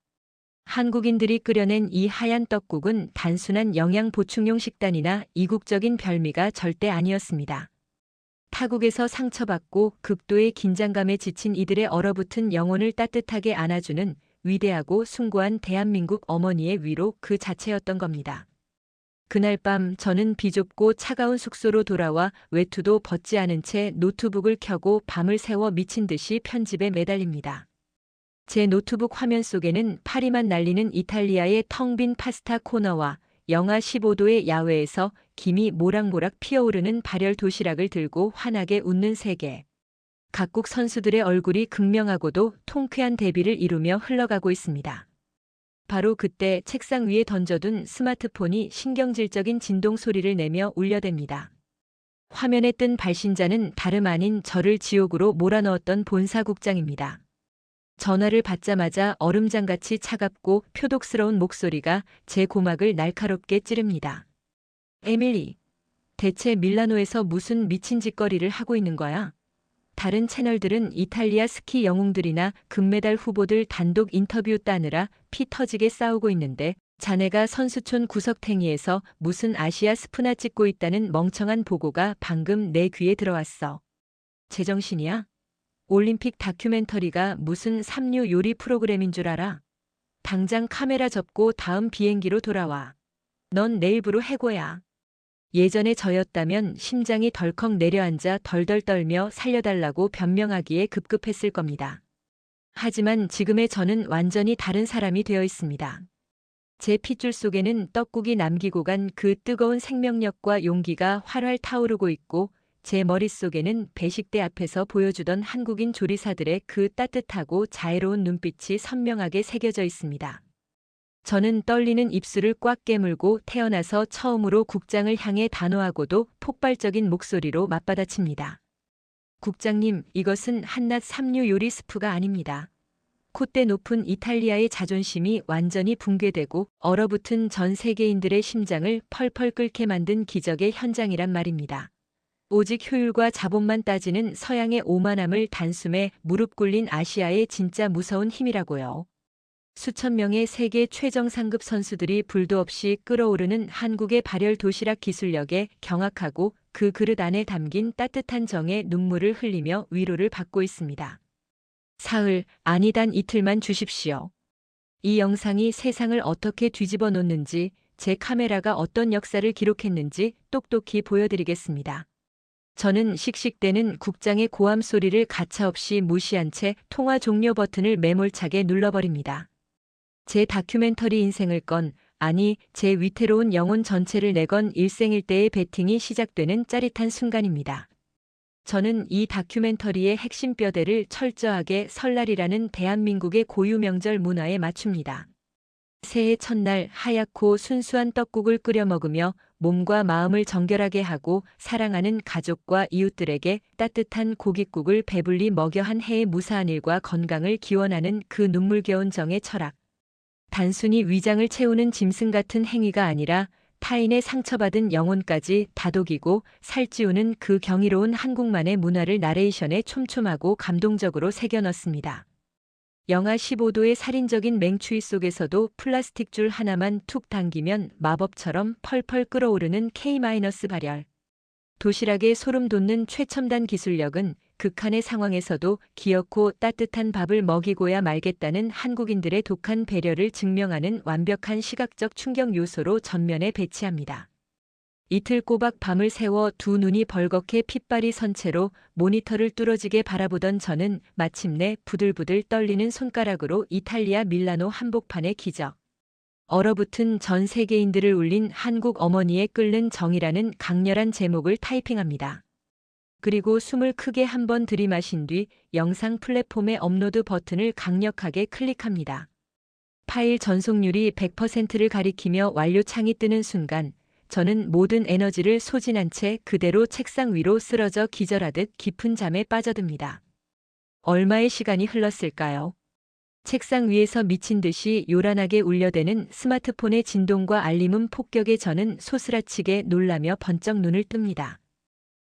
Speaker 2: 한국인들이 끓여낸 이 하얀 떡국은 단순한 영양 보충용 식단이나 이국적인 별미가 절대 아니었습니다. 타국에서 상처받고 극도의 긴장감에 지친 이들의 얼어붙은 영혼을 따뜻하게 안아주는 위대하고 숭고한 대한민국 어머니의 위로 그 자체였던 겁니다. 그날 밤 저는 비좁고 차가운 숙소로 돌아와 외투도 벗지 않은 채 노트북을 켜고 밤을 새워 미친 듯이 편집에 매달립니다. 제 노트북 화면 속에는 파리만 날리는 이탈리아의 텅 빈 파스타 코너와 영하 15도의 야외에서 김이 모락모락 피어오르는 발열 도시락을 들고 환하게 웃는 세계. 각국 선수들의 얼굴이 극명하고도 통쾌한 대비를 이루며 흘러가고 있습니다. 바로 그때 책상 위에 던져둔 스마트폰이 신경질적인 진동 소리를 내며 울려댑니다. 화면에 뜬 발신자는 다름 아닌 저를 지옥으로 몰아넣었던 본사국장입니다. 전화를 받자마자 얼음장같이 차갑고 표독스러운 목소리가 제 고막을 날카롭게 찌릅니다. 에밀리, 대체 밀라노에서 무슨 미친 짓거리를 하고 있는 거야? 다른 채널들은 이탈리아 스키 영웅들이나 금메달 후보들 단독 인터뷰 따느라 피 터지게 싸우고 있는데 자네가 선수촌 구석탱이에서 무슨 아시아 스프나 찍고 있다는 멍청한 보고가 방금 내 귀에 들어왔어. 제정신이야? 올림픽 다큐멘터리가 무슨 삼류 요리 프로그램인 줄 알아? 당장 카메라 접고 다음 비행기로 돌아와. 넌 내일부로 해고야. 예전에 저였다면 심장이 덜컥 내려앉아 덜덜 떨며 살려달라고 변명하기에 급급했을 겁니다. 하지만 지금의 저는 완전히 다른 사람이 되어 있습니다. 제 핏줄 속에는 떡국이 남기고 간 그 뜨거운 생명력과 용기가 활활 타오르고 있고 제 머릿속에는 배식대 앞에서 보여주던 한국인 조리사들의 그 따뜻하고 자애로운 눈빛이 선명하게 새겨져 있습니다. 저는 떨리는 입술을 꽉 깨물고 태어나서 처음으로 국장을 향해 단호하고도 폭발적인 목소리로 맞받아칩니다. 국장님, 이것은 한낱 삼류 요리 스프가 아닙니다. 콧대 높은 이탈리아의 자존심이 완전히 붕괴되고 얼어붙은 전 세계인들의 심장을 펄펄 끓게 만든 기적의 현장이란 말입니다. 오직 효율과 자본만 따지는 서양의 오만함을 단숨에 무릎 꿇린 아시아의 진짜 무서운 힘이라고요. 수천 명의 세계 최정상급 선수들이 불도 없이 끓어오르는 한국의 발열 도시락 기술력에 경악하고 그 그릇 안에 담긴 따뜻한 정의 눈물을 흘리며 위로를 받고 있습니다. 사흘, 아니 단 이틀만 주십시오. 이 영상이 세상을 어떻게 뒤집어 놓는지, 제 카메라가 어떤 역사를 기록했는지 똑똑히 보여드리겠습니다. 저는 씩씩대는 국장의 고함 소리를 가차없이 무시한 채 통화 종료 버튼을 매몰차게 눌러버립니다. 제 다큐멘터리 인생을 제 위태로운 영혼 전체를 내건 일생일대의 배팅이 시작되는 짜릿한 순간입니다. 저는 이 다큐멘터리의 핵심 뼈대를 철저하게 설날이라는 대한민국의 고유 명절 문화에 맞춥니다. 새해 첫날 하얗고 순수한 떡국을 끓여 먹으며 몸과 마음을 정결하게 하고 사랑하는 가족과 이웃들에게 따뜻한 고깃국을 배불리 먹여 한 해의 무사한 일과 건강을 기원하는 그 눈물겨운 정의 철학. 단순히 위장을 채우는 짐승 같은 행위가 아니라 타인의 상처받은 영혼까지 다독이고 살찌우는 그 경이로운 한국만의 문화를 나레이션에 촘촘하고 감동적으로 새겨 넣습니다. 영하 15도의 살인적인 맹추위 속에서도 플라스틱 줄 하나만 툭 당기면 마법처럼 펄펄 끓어오르는 K- 발열. 도시락에 소름 돋는 최첨단 기술력은 극한의 상황에서도 기어코 따뜻한 밥을 먹이고야 말겠다는 한국인들의 독한 배려를 증명하는 완벽한 시각적 충격 요소로 전면에 배치합니다. 이틀 꼬박 밤을 새워 두 눈이 벌겋게 핏발이 선 채로 모니터를 뚫어지게 바라보던 저는 마침내 부들부들 떨리는 손가락으로 이탈리아 밀라노 한복판의 기적. 얼어붙은 전 세계인들을 울린 한국 어머니의 끓는 정이라는 강렬한 제목을 타이핑합니다. 그리고 숨을 크게 한 번 들이마신 뒤 영상 플랫폼의 업로드 버튼을 강력하게 클릭합니다. 파일 전송률이 100%를 가리키며 완료 창이 뜨는 순간 저는 모든 에너지를 소진한 채 그대로 책상 위로 쓰러져 기절하듯 깊은 잠에 빠져듭니다. 얼마의 시간이 흘렀을까요? 책상 위에서 미친 듯이 요란하게 울려대는 스마트폰의 진동과 알림음 폭격에 저는 소스라치게 놀라며 번쩍 눈을 뜹니다.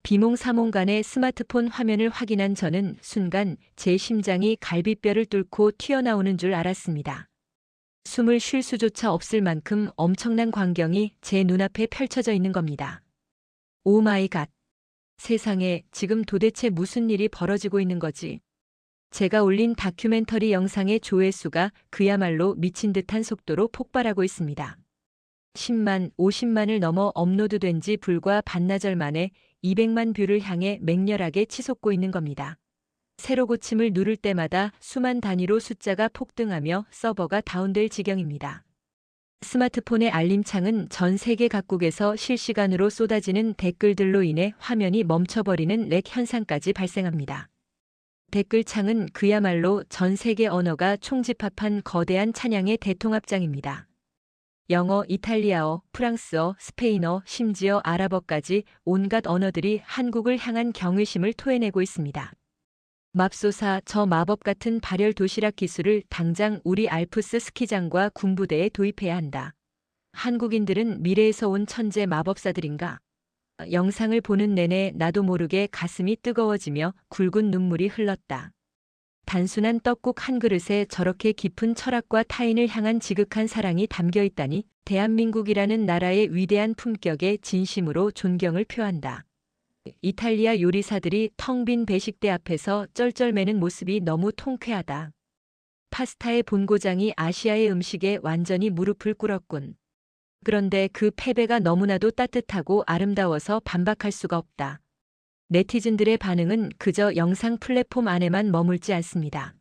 Speaker 2: 비몽사몽간의 스마트폰 화면을 확인한 저는 순간 제 심장이 갈비뼈를 뚫고 튀어나오는 줄 알았습니다. 숨을 쉴 수조차 없을 만큼 엄청난 광경이 제 눈앞에 펼쳐져 있는 겁니다. 오 마이 갓. 세상에 지금 도대체 무슨 일이 벌어지고 있는 거지? 제가 올린 다큐멘터리 영상의 조회수가 그야말로 미친 듯한 속도로 폭발하고 있습니다. 10만, 50만을 넘어 업로드된 지 불과 반나절 만에 200만 뷰를 향해 맹렬하게 치솟고 있는 겁니다. 새로 고침을 누를 때마다 수만 단위로 숫자가 폭등하며 서버가 다운될 지경입니다. 스마트폰의 알림창은 전 세계 각국에서 실시간으로 쏟아지는 댓글들로 인해 화면이 멈춰버리는 렉 현상까지 발생합니다. 댓글창은 그야말로 전 세계 언어가 총집합한 거대한 찬양의 대통합장입니다. 영어, 이탈리아어, 프랑스어, 스페인어, 심지어 아랍어까지 온갖 언어들이 한국을 향한 경외심을 토해내고 있습니다. 맙소사, 저 마법 같은 발열 도시락 기술을 당장 우리 알프스 스키장과 군부대에 도입해야 한다. 한국인들은 미래에서 온 천재 마법사들인가? 영상을 보는 내내 나도 모르게 가슴이 뜨거워지며 굵은 눈물이 흘렀다. 단순한 떡국 한 그릇에 저렇게 깊은 철학과 타인을 향한 지극한 사랑이 담겨 있다니 대한민국이라는 나라의 위대한 품격에 진심으로 존경을 표한다. 이탈리아 요리사들이 텅 빈 배식대 앞에서 쩔쩔매는 모습이 너무 통쾌하다. 파스타의 본고장이 아시아의 음식에 완전히 무릎을 꿇었군. 그런데 그 패배가 너무나도 따뜻하고 아름다워서 반박할 수가 없다. 네티즌들의 반응은 그저 영상 플랫폼 안에만 머물지 않습니다.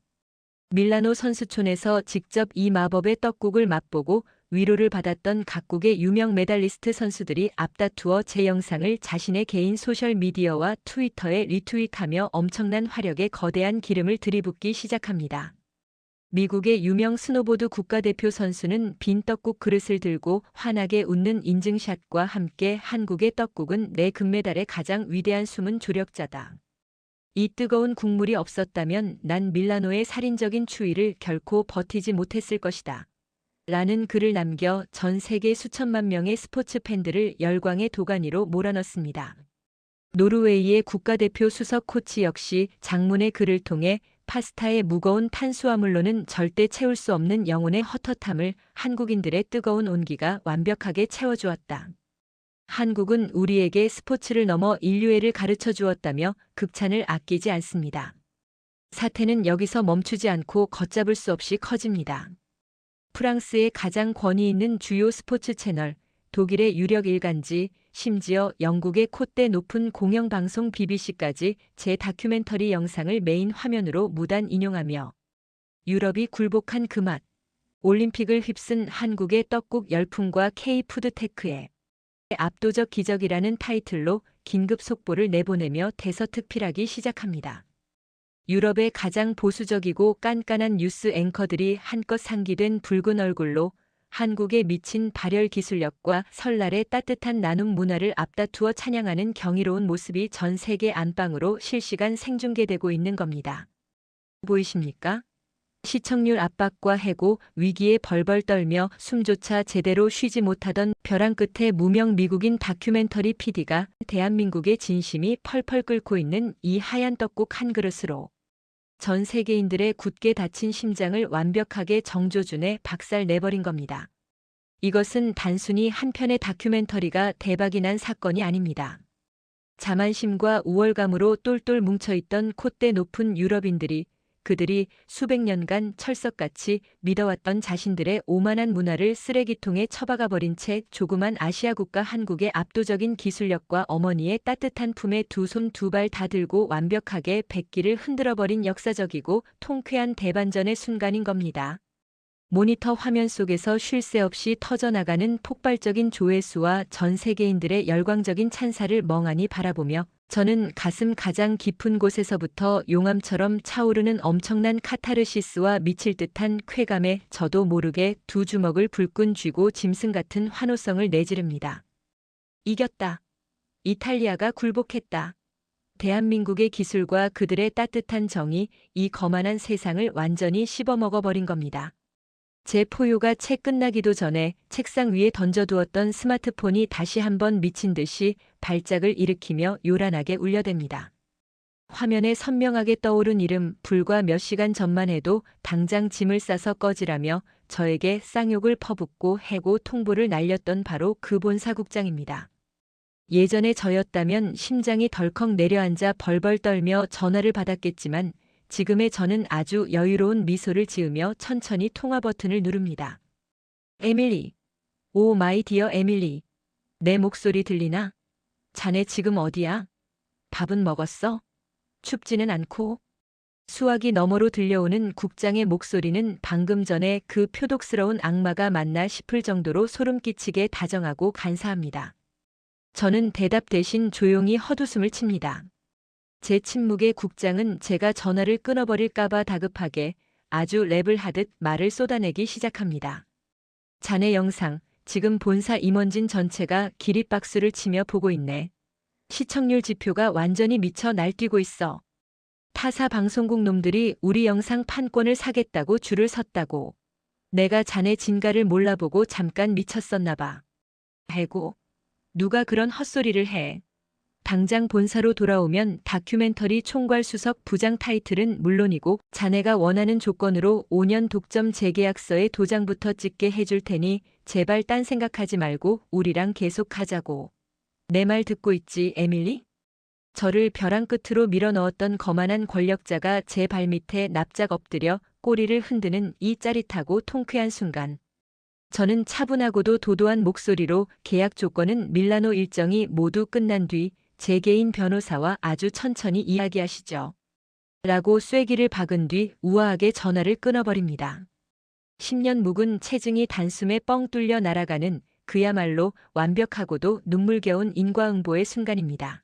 Speaker 2: 밀라노 선수촌에서 직접 이 마법의 떡국을 맛보고 위로를 받았던 각국의 유명 메달리스트 선수들이 앞다투어 제 영상을 자신의 개인 소셜미디어와 트위터에 리트윗하며 엄청난 화력에 거대한 기름을 들이붓기 시작합니다. 미국의 유명 스노보드 국가대표 선수는 빈 떡국 그릇을 들고 환하게 웃는 인증샷과 함께 한국의 떡국은 내 금메달의 가장 위대한 숨은 조력자다. 이 뜨거운 국물이 없었다면 난 밀라노의 살인적인 추위를 결코 버티지 못했을 것이다. 라는 글을 남겨 전 세계 수천만 명의 스포츠 팬들을 열광의 도가니로 몰아넣습니다. 노르웨이의 국가대표 수석 코치 역시 장문의 글을 통해 파스타의 무거운 탄수화물로는 절대 채울 수 없는 영혼의 헛헛함을 한국인들의 뜨거운 온기가 완벽하게 채워주었다. 한국은 우리에게 스포츠를 넘어 인류애를 가르쳐 주었다며 극찬을 아끼지 않습니다. 사태는 여기서 멈추지 않고 걷잡을 수 없이 커집니다. 프랑스의 가장 권위 있는 주요 스포츠 채널, 독일의 유력 일간지, 심지어 영국의 콧대 높은 공영방송 BBC까지 제 다큐멘터리 영상을 메인 화면으로 무단 인용하며 유럽이 굴복한 그 맛, 올림픽을 휩쓴 한국의 떡국 열풍과 K푸드테크의 압도적 기적이라는 타이틀로 긴급 속보를 내보내며 대서특필하기 시작합니다. 유럽의 가장 보수적이고 깐깐한 뉴스 앵커들이 한껏 상기된 붉은 얼굴로 한국의 미친 발열 기술력과 설날의 따뜻한 나눔 문화를 앞다투어 찬양하는 경이로운 모습이 전 세계 안방으로 실시간 생중계되고 있는 겁니다. 보이십니까? 시청률 압박과 해고, 위기에 벌벌 떨며 숨조차 제대로 쉬지 못하던 벼랑 끝에 무명 미국인 다큐멘터리 PD가 대한민국의 진심이 펄펄 끓고 있는 이 하얀 떡국 한 그릇으로 전 세계인들의 굳게 닫힌 심장을 완벽하게 정조준에 박살 내버린 겁니다. 이것은 단순히 한 편의 다큐멘터리가 대박이 난 사건이 아닙니다. 자만심과 우월감으로 똘똘 뭉쳐있던 콧대 높은 유럽인들이 그들이 수백 년간 철석같이 믿어왔던 자신들의 오만한 문화를 쓰레기통에 처박아 버린 채 조그만 아시아 국가 한국의 압도적인 기술력과 어머니의 따뜻한 품에 두 손 두 발 다 들고 완벽하게 백기를 흔들어 버린 역사적이고 통쾌한 대반전의 순간인 겁니다. 모니터 화면 속에서 쉴 새 없이 터져나가는 폭발적인 조회수와 전 세계인들의 열광적인 찬사를 멍하니 바라보며 저는 가슴 가장 깊은 곳에서부터 용암처럼 차오르는 엄청난 카타르시스와 미칠 듯한 쾌감에 저도 모르게 두 주먹을 불끈 쥐고 짐승 같은 환호성을 내지릅니다. 이겼다. 이탈리아가 굴복했다. 대한민국의 기술과 그들의 따뜻한 정이 이 거만한 세상을 완전히 씹어먹어버린 겁니다. 제 포효가 채 끝나기도 전에 책상 위에 던져두었던 스마트폰이 다시 한번 미친 듯이 발작을 일으키며 요란하게 울려댑니다. 화면에 선명하게 떠오른 이름, 불과 몇 시간 전만 해도 당장 짐을 싸서 꺼지라며 저에게 쌍욕을 퍼붓고 해고 통보를 날렸던 바로 그 본사국장입니다. 예전에 저였다면 심장이 덜컥 내려앉아 벌벌 떨며 전화를 받았겠지만 지금의 저는 아주 여유로운 미소를 지으며 천천히 통화 버튼을 누릅니다. 에밀리. 오 마이 디어 에밀리. 내 목소리 들리나? 자네 지금 어디야? 밥은 먹었어? 춥지는 않고? 수화기 너머로 들려오는 국장의 목소리는 방금 전에 그 표독스러운 악마가 맞나 싶을 정도로 소름 끼치게 다정하고 간사합니다. 저는 대답 대신 조용히 헛웃음을 칩니다. 제 침묵의 국장은 제가 전화를 끊어버릴까봐 다급하게 아주 랩을 하듯 말을 쏟아내기 시작합니다. 자네 영상, 지금 본사 임원진 전체가 기립박수를 치며 보고 있네. 시청률 지표가 완전히 미쳐 날뛰고 있어. 타사 방송국 놈들이 우리 영상 판권을 사겠다고 줄을 섰다고. 내가 자네 진가를 몰라보고 잠깐 미쳤었나 봐. 해고. 누가 그런 헛소리를 해. 당장 본사로 돌아오면 다큐멘터리 총괄 수석 부장 타이틀은 물론이고 자네가 원하는 조건으로 5년 독점 재계약서에 도장부터 찍게 해줄 테니 제발 딴 생각하지 말고 우리랑 계속 하자고. 내 말 듣고 있지, 에밀리? 저를 벼랑 끝으로 밀어넣었던 거만한 권력자가 제 발밑에 납작 엎드려 꼬리를 흔드는 이 짜릿하고 통쾌한 순간. 저는 차분하고도 도도한 목소리로 계약 조건은 밀라노 일정이 모두 끝난 뒤 제 개인 변호사와 아주 천천히 이야기하시죠. 라고 쐐기를 박은 뒤 우아하게 전화를 끊어버립니다. 10년 묵은 체증이 단숨에 뻥 뚫려 날아가는 그야말로 완벽하고도 눈물겨운 인과응보의 순간입니다.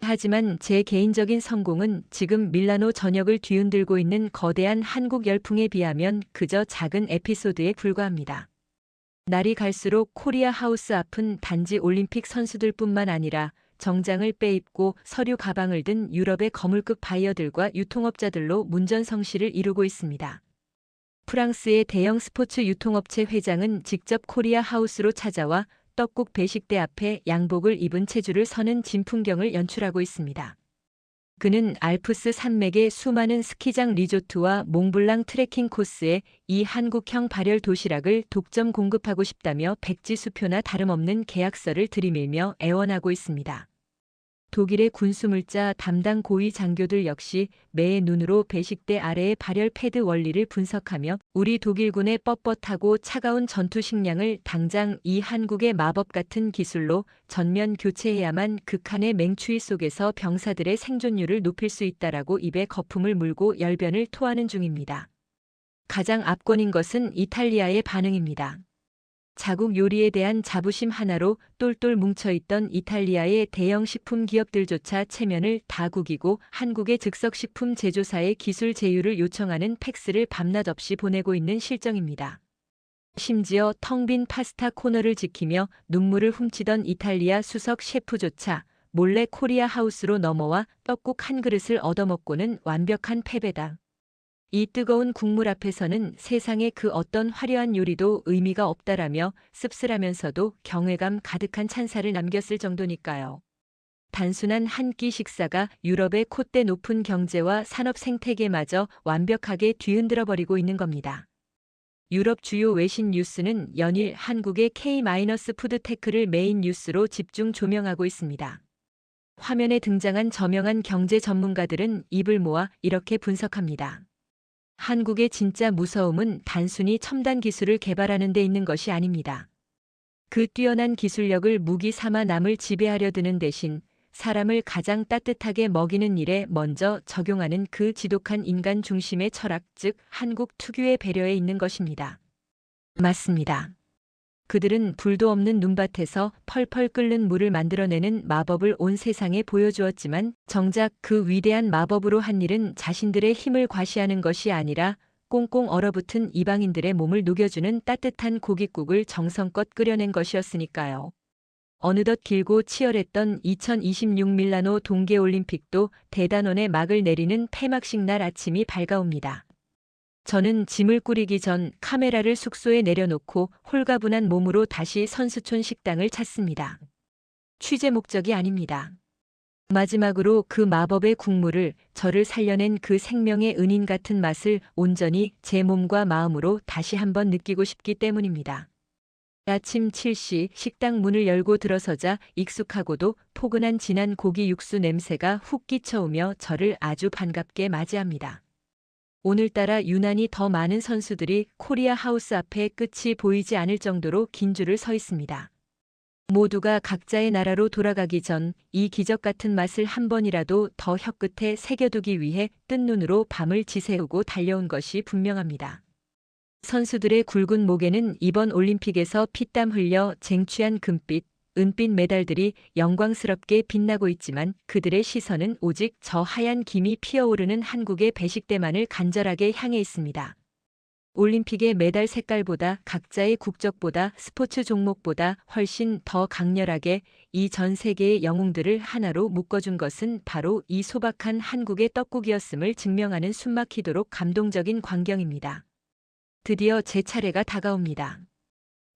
Speaker 2: 하지만 제 개인적인 성공은 지금 밀라노 전역을 뒤흔들고 있는 거대한 한국 열풍에 비하면 그저 작은 에피소드에 불과합니다. 날이 갈수록 코리아 하우스 앞은 단지 올림픽 선수들뿐만 아니라 정장을 빼입고 서류 가방을 든 유럽의 거물급 바이어들과 유통업자들로 문전성시를 이루고 있습니다. 프랑스의 대형 스포츠 유통업체 회장은 직접 코리아 하우스로 찾아와 떡국 배식대 앞에 양복을 입은 체주를 서는 진풍경을 연출하고 있습니다. 그는 알프스 산맥의 수많은 스키장 리조트와 몽블랑 트레킹 코스에 이 한국형 발열 도시락을 독점 공급하고 싶다며 백지수표나 다름없는 계약서를 들이밀며 애원하고 있습니다. 독일의 군수물자 담당 고위 장교들 역시 매의 눈으로 배식대 아래의 발열 패드 원리를 분석하며 우리 독일군의 뻣뻣하고 차가운 전투 식량을 당장 이 한국의 마법 같은 기술로 전면 교체해야만 극한의 맹추위 속에서 병사들의 생존율을 높일 수 있다라고 입에 거품을 물고 열변을 토하는 중입니다. 가장 압권인 것은 이탈리아의 반응입니다. 자국 요리에 대한 자부심 하나로 똘똘 뭉쳐있던 이탈리아의 대형 식품 기업들조차 체면을 다 구기고 한국의 즉석식품 제조사의 기술 제휴를 요청하는 팩스를 밤낮 없이 보내고 있는 실정입니다. 심지어 텅 빈 파스타 코너를 지키며 눈물을 훔치던 이탈리아 수석 셰프조차 몰래 코리아 하우스로 넘어와 떡국 한 그릇을 얻어먹고는 완벽한 패배다. 이 뜨거운 국물 앞에서는 세상의 그 어떤 화려한 요리도 의미가 없다라며 씁쓸하면서도 경외감 가득한 찬사를 남겼을 정도니까요. 단순한 한 끼 식사가 유럽의 콧대 높은 경제와 산업 생태계마저 완벽하게 뒤흔들어 버리고 있는 겁니다. 유럽 주요 외신 뉴스는 연일 한국의 K- 푸드테크를 메인 뉴스로 집중 조명하고 있습니다. 화면에 등장한 저명한 경제 전문가들은 입을 모아 이렇게 분석합니다. 한국의 진짜 무서움은 단순히 첨단 기술을 개발하는 데 있는 것이 아닙니다. 그 뛰어난 기술력을 무기 삼아 남을 지배하려 드는 대신 사람을 가장 따뜻하게 먹이는 일에 먼저 적용하는 그 지독한 인간 중심의 철학, 즉 한국 특유의 배려에 있는 것입니다. 맞습니다. 그들은 불도 없는 눈밭에서 펄펄 끓는 물을 만들어내는 마법을 온 세상에 보여주었지만 정작 그 위대한 마법으로 한 일은 자신들의 힘을 과시하는 것이 아니라 꽁꽁 얼어붙은 이방인들의 몸을 녹여주는 따뜻한 고깃국을 정성껏 끓여낸 것이었으니까요. 어느덧 길고 치열했던 2026 밀라노 동계올림픽도 대단원의 막을 내리는 폐막식 날 아침이 밝아옵니다. 저는 짐을 꾸리기 전 카메라를 숙소에 내려놓고 홀가분한 몸으로 다시 선수촌 식당을 찾습니다. 취재 목적이 아닙니다. 마지막으로 그 마법의 국물을, 저를 살려낸 그 생명의 은인 같은 맛을 온전히 제 몸과 마음으로 다시 한번 느끼고 싶기 때문입니다. 아침 7시 식당 문을 열고 들어서자 익숙하고도 포근한 진한 고기 육수 냄새가 훅 끼쳐오며 저를 아주 반갑게 맞이합니다. 오늘따라 유난히 더 많은 선수들이 코리아 하우스 앞에 끝이 보이지 않을 정도로 긴 줄을 서 있습니다. 모두가 각자의 나라로 돌아가기 전 이 기적 같은 맛을 한 번이라도 더 혀끝에 새겨두기 위해 뜬 눈으로 밤을 지새우고 달려온 것이 분명합니다. 선수들의 굵은 목에는 이번 올림픽에서 피땀 흘려 쟁취한 금빛, 은빛 메달들이 영광스럽게 빛나고 있지만 그들의 시선은 오직 저 하얀 김이 피어오르는 한국의 배식대만을 간절하게 향해 있습니다. 올림픽의 메달 색깔보다, 각자의 국적보다, 스포츠 종목보다 훨씬 더 강렬하게 이 전 세계의 영웅들을 하나로 묶어준 것은 바로 이 소박한 한국의 떡국이었음을 증명하는 숨막히도록 감동적인 광경입니다. 드디어 제 차례가 다가옵니다.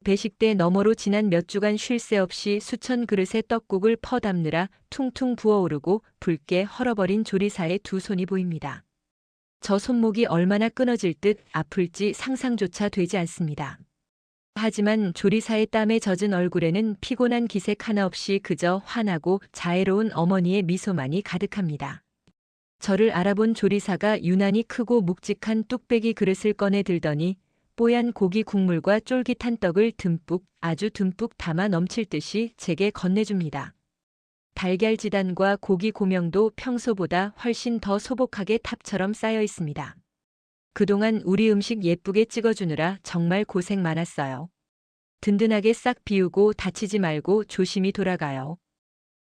Speaker 2: 배식대 너머로 지난 몇 주간 쉴 새 없이 수천 그릇의 떡국을 퍼담느라 퉁퉁 부어오르고 붉게 헐어버린 조리사의 두 손이 보입니다. 저 손목이 얼마나 끊어질 듯 아플지 상상조차 되지 않습니다. 하지만 조리사의 땀에 젖은 얼굴에는 피곤한 기색 하나 없이 그저 환하고 자애로운 어머니의 미소만이 가득합니다. 저를 알아본 조리사가 유난히 크고 묵직한 뚝배기 그릇을 꺼내 들더니 뽀얀 고기 국물과 쫄깃한 떡을 아주 듬뿍 담아 넘칠 듯이 제게 건네줍니다. 달걀 지단과 고기 고명도 평소보다 훨씬 더 소복하게 탑처럼 쌓여 있습니다. 그동안 우리 음식 예쁘게 찍어주느라 정말 고생 많았어요. 든든하게 싹 비우고 다치지 말고 조심히 돌아가요.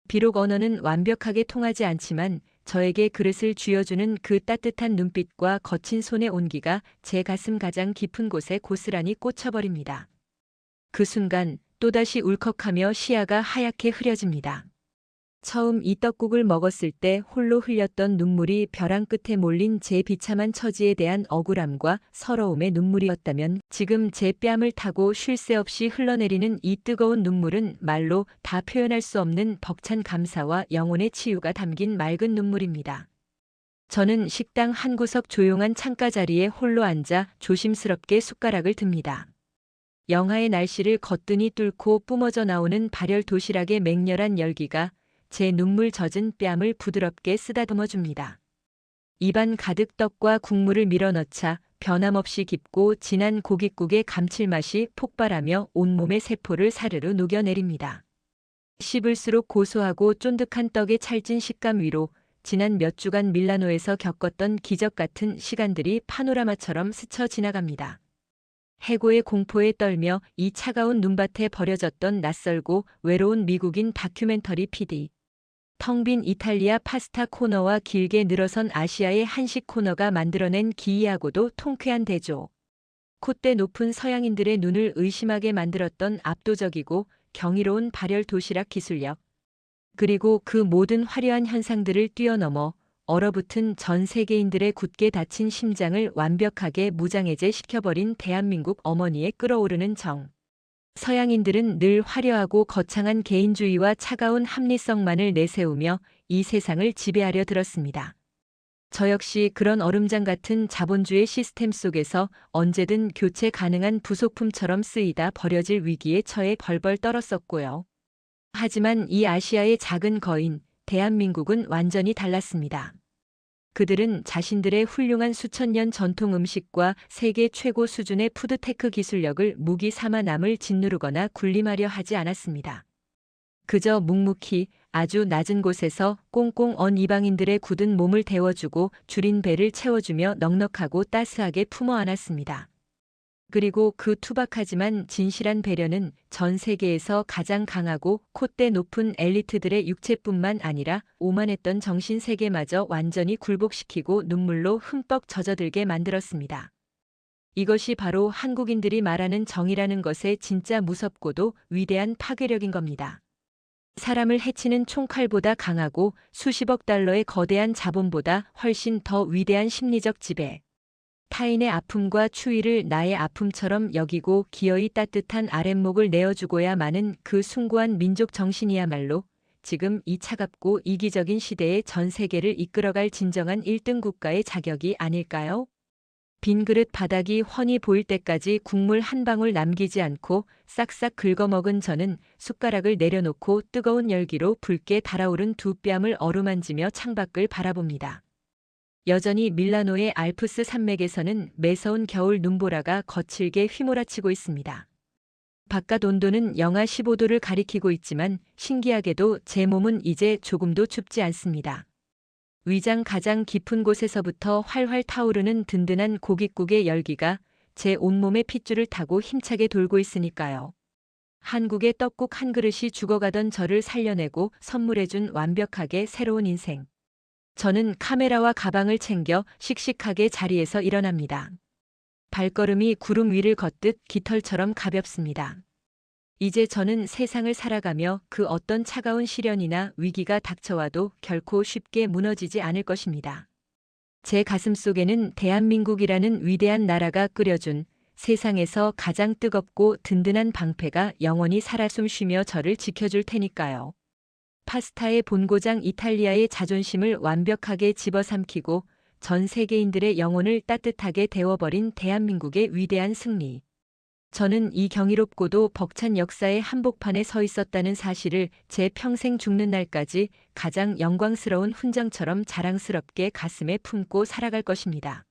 Speaker 2: 비록 언어는 완벽하게 통하지 않지만 저에게 그릇을 쥐어주는 그 따뜻한 눈빛과 거친 손의 온기가 제 가슴 가장 깊은 곳에 고스란히 꽂혀버립니다. 그 순간 또다시 울컥하며 시야가 하얗게 흐려집니다. 처음 이 떡국을 먹었을 때 홀로 흘렸던 눈물이 벼랑 끝에 몰린 제 비참한 처지에 대한 억울함과 서러움의 눈물이었다면 지금 제 뺨을 타고 쉴 새 없이 흘러내리는 이 뜨거운 눈물은 말로 다 표현할 수 없는 벅찬 감사와 영혼의 치유가 담긴 맑은 눈물입니다. 저는 식당 한 구석 조용한 창가 자리에 홀로 앉아 조심스럽게 숟가락을 듭니다. 영하의 날씨를 거뜬히 뚫고 뿜어져 나오는 발열 도시락의 맹렬한 열기가 제 눈물 젖은 뺨을 부드럽게 쓰다듬어 줍니다. 입안 가득 떡과 국물을 밀어넣자 변함없이 깊고 진한 고깃국의 감칠맛이 폭발하며 온몸의 세포를 사르르 녹여내립니다. 씹을수록 고소하고 쫀득한 떡의 찰진 식감 위로 지난 몇 주간 밀라노에서 겪었던 기적 같은 시간들이 파노라마처럼 스쳐 지나갑니다. 해고의 공포에 떨며 이 차가운 눈밭에 버려졌던 낯설고 외로운 미국인 다큐멘터리 PD. 텅 빈 이탈리아 파스타 코너와 길게 늘어선 아시아의 한식 코너가 만들어낸 기이하고도 통쾌한 대조. 콧대 높은 서양인들의 눈을 의심하게 만들었던 압도적이고 경이로운 발열 도시락 기술력. 그리고 그 모든 화려한 현상들을 뛰어넘어 얼어붙은 전 세계인들의 굳게 닫힌 심장을 완벽하게 무장해제 시켜버린 대한민국 어머니의 끓어오르는 정. 서양인들은 늘 화려하고 거창한 개인주의와 차가운 합리성만을 내세우며 이 세상을 지배하려 들었습니다. 저 역시 그런 얼음장 같은 자본주의 시스템 속에서 언제든 교체 가능한 부속품처럼 쓰이다 버려질 위기에 처해 벌벌 떨었었고요. 하지만 이 아시아의 작은 거인, 대한민국은 완전히 달랐습니다. 그들은 자신들의 훌륭한 수천 년 전통 음식과 세계 최고 수준의 푸드테크 기술력을 무기 삼아 남을 짓누르거나 군림하려 하지 않았습니다. 그저 묵묵히 아주 낮은 곳에서 꽁꽁 언 이방인들의 굳은 몸을 데워주고 줄인 배를 채워주며 넉넉하고 따스하게 품어 안았습니다. 그리고 그 투박하지만 진실한 배려는 전 세계에서 가장 강하고 콧대 높은 엘리트들의 육체뿐만 아니라 오만했던 정신세계마저 완전히 굴복시키고 눈물로 흠뻑 젖어들게 만들었습니다. 이것이 바로 한국인들이 말하는 정의라는 것의 진짜 무섭고도 위대한 파괴력인 겁니다. 사람을 해치는 총칼보다 강하고 수십억 달러의 거대한 자본보다 훨씬 더 위대한 심리적 지배. 타인의 아픔과 추위를 나의 아픔처럼 여기고 기어이 따뜻한 아랫목을 내어주고야 마는 그 숭고한 민족 정신이야말로 지금 이 차갑고 이기적인 시대에 전 세계를 이끌어갈 진정한 1등 국가의 자격이 아닐까요? 빈 그릇 바닥이 훤히 보일 때까지 국물 한 방울 남기지 않고 싹싹 긁어먹은 저는 숟가락을 내려놓고 뜨거운 열기로 붉게 달아오른 두 뺨을 어루만지며 창밖을 바라봅니다. 여전히 밀라노의 알프스 산맥에서는 매서운 겨울 눈보라가 거칠게 휘몰아치고 있습니다. 바깥 온도는 영하 15도를 가리키고 있지만 신기하게도 제 몸은 이제 조금도 춥지 않습니다. 위장 가장 깊은 곳에서부터 활활 타오르는 든든한 고깃국의 열기가 제 온몸의 핏줄을 타고 힘차게 돌고 있으니까요. 한국의 떡국 한 그릇이 죽어가던 저를 살려내고 선물해준 완벽하게 새로운 인생. 저는 카메라와 가방을 챙겨 씩씩하게 자리에서 일어납니다. 발걸음이 구름 위를 걷듯 깃털처럼 가볍습니다. 이제 저는 세상을 살아가며 그 어떤 차가운 시련이나 위기가 닥쳐와도 결코 쉽게 무너지지 않을 것입니다. 제 가슴 속에는 대한민국이라는 위대한 나라가 끓여준 세상에서 가장 뜨겁고 든든한 방패가 영원히 살아 숨쉬며 저를 지켜줄 테니까요. 파스타의 본고장 이탈리아의 자존심을 완벽하게 집어삼키고 전 세계인들의 영혼을 따뜻하게 데워버린 대한민국의 위대한 승리. 저는 이 경이롭고도 벅찬 역사의 한복판에 서 있었다는 사실을 제 평생 죽는 날까지 가장 영광스러운 훈장처럼 자랑스럽게 가슴에 품고 살아갈 것입니다.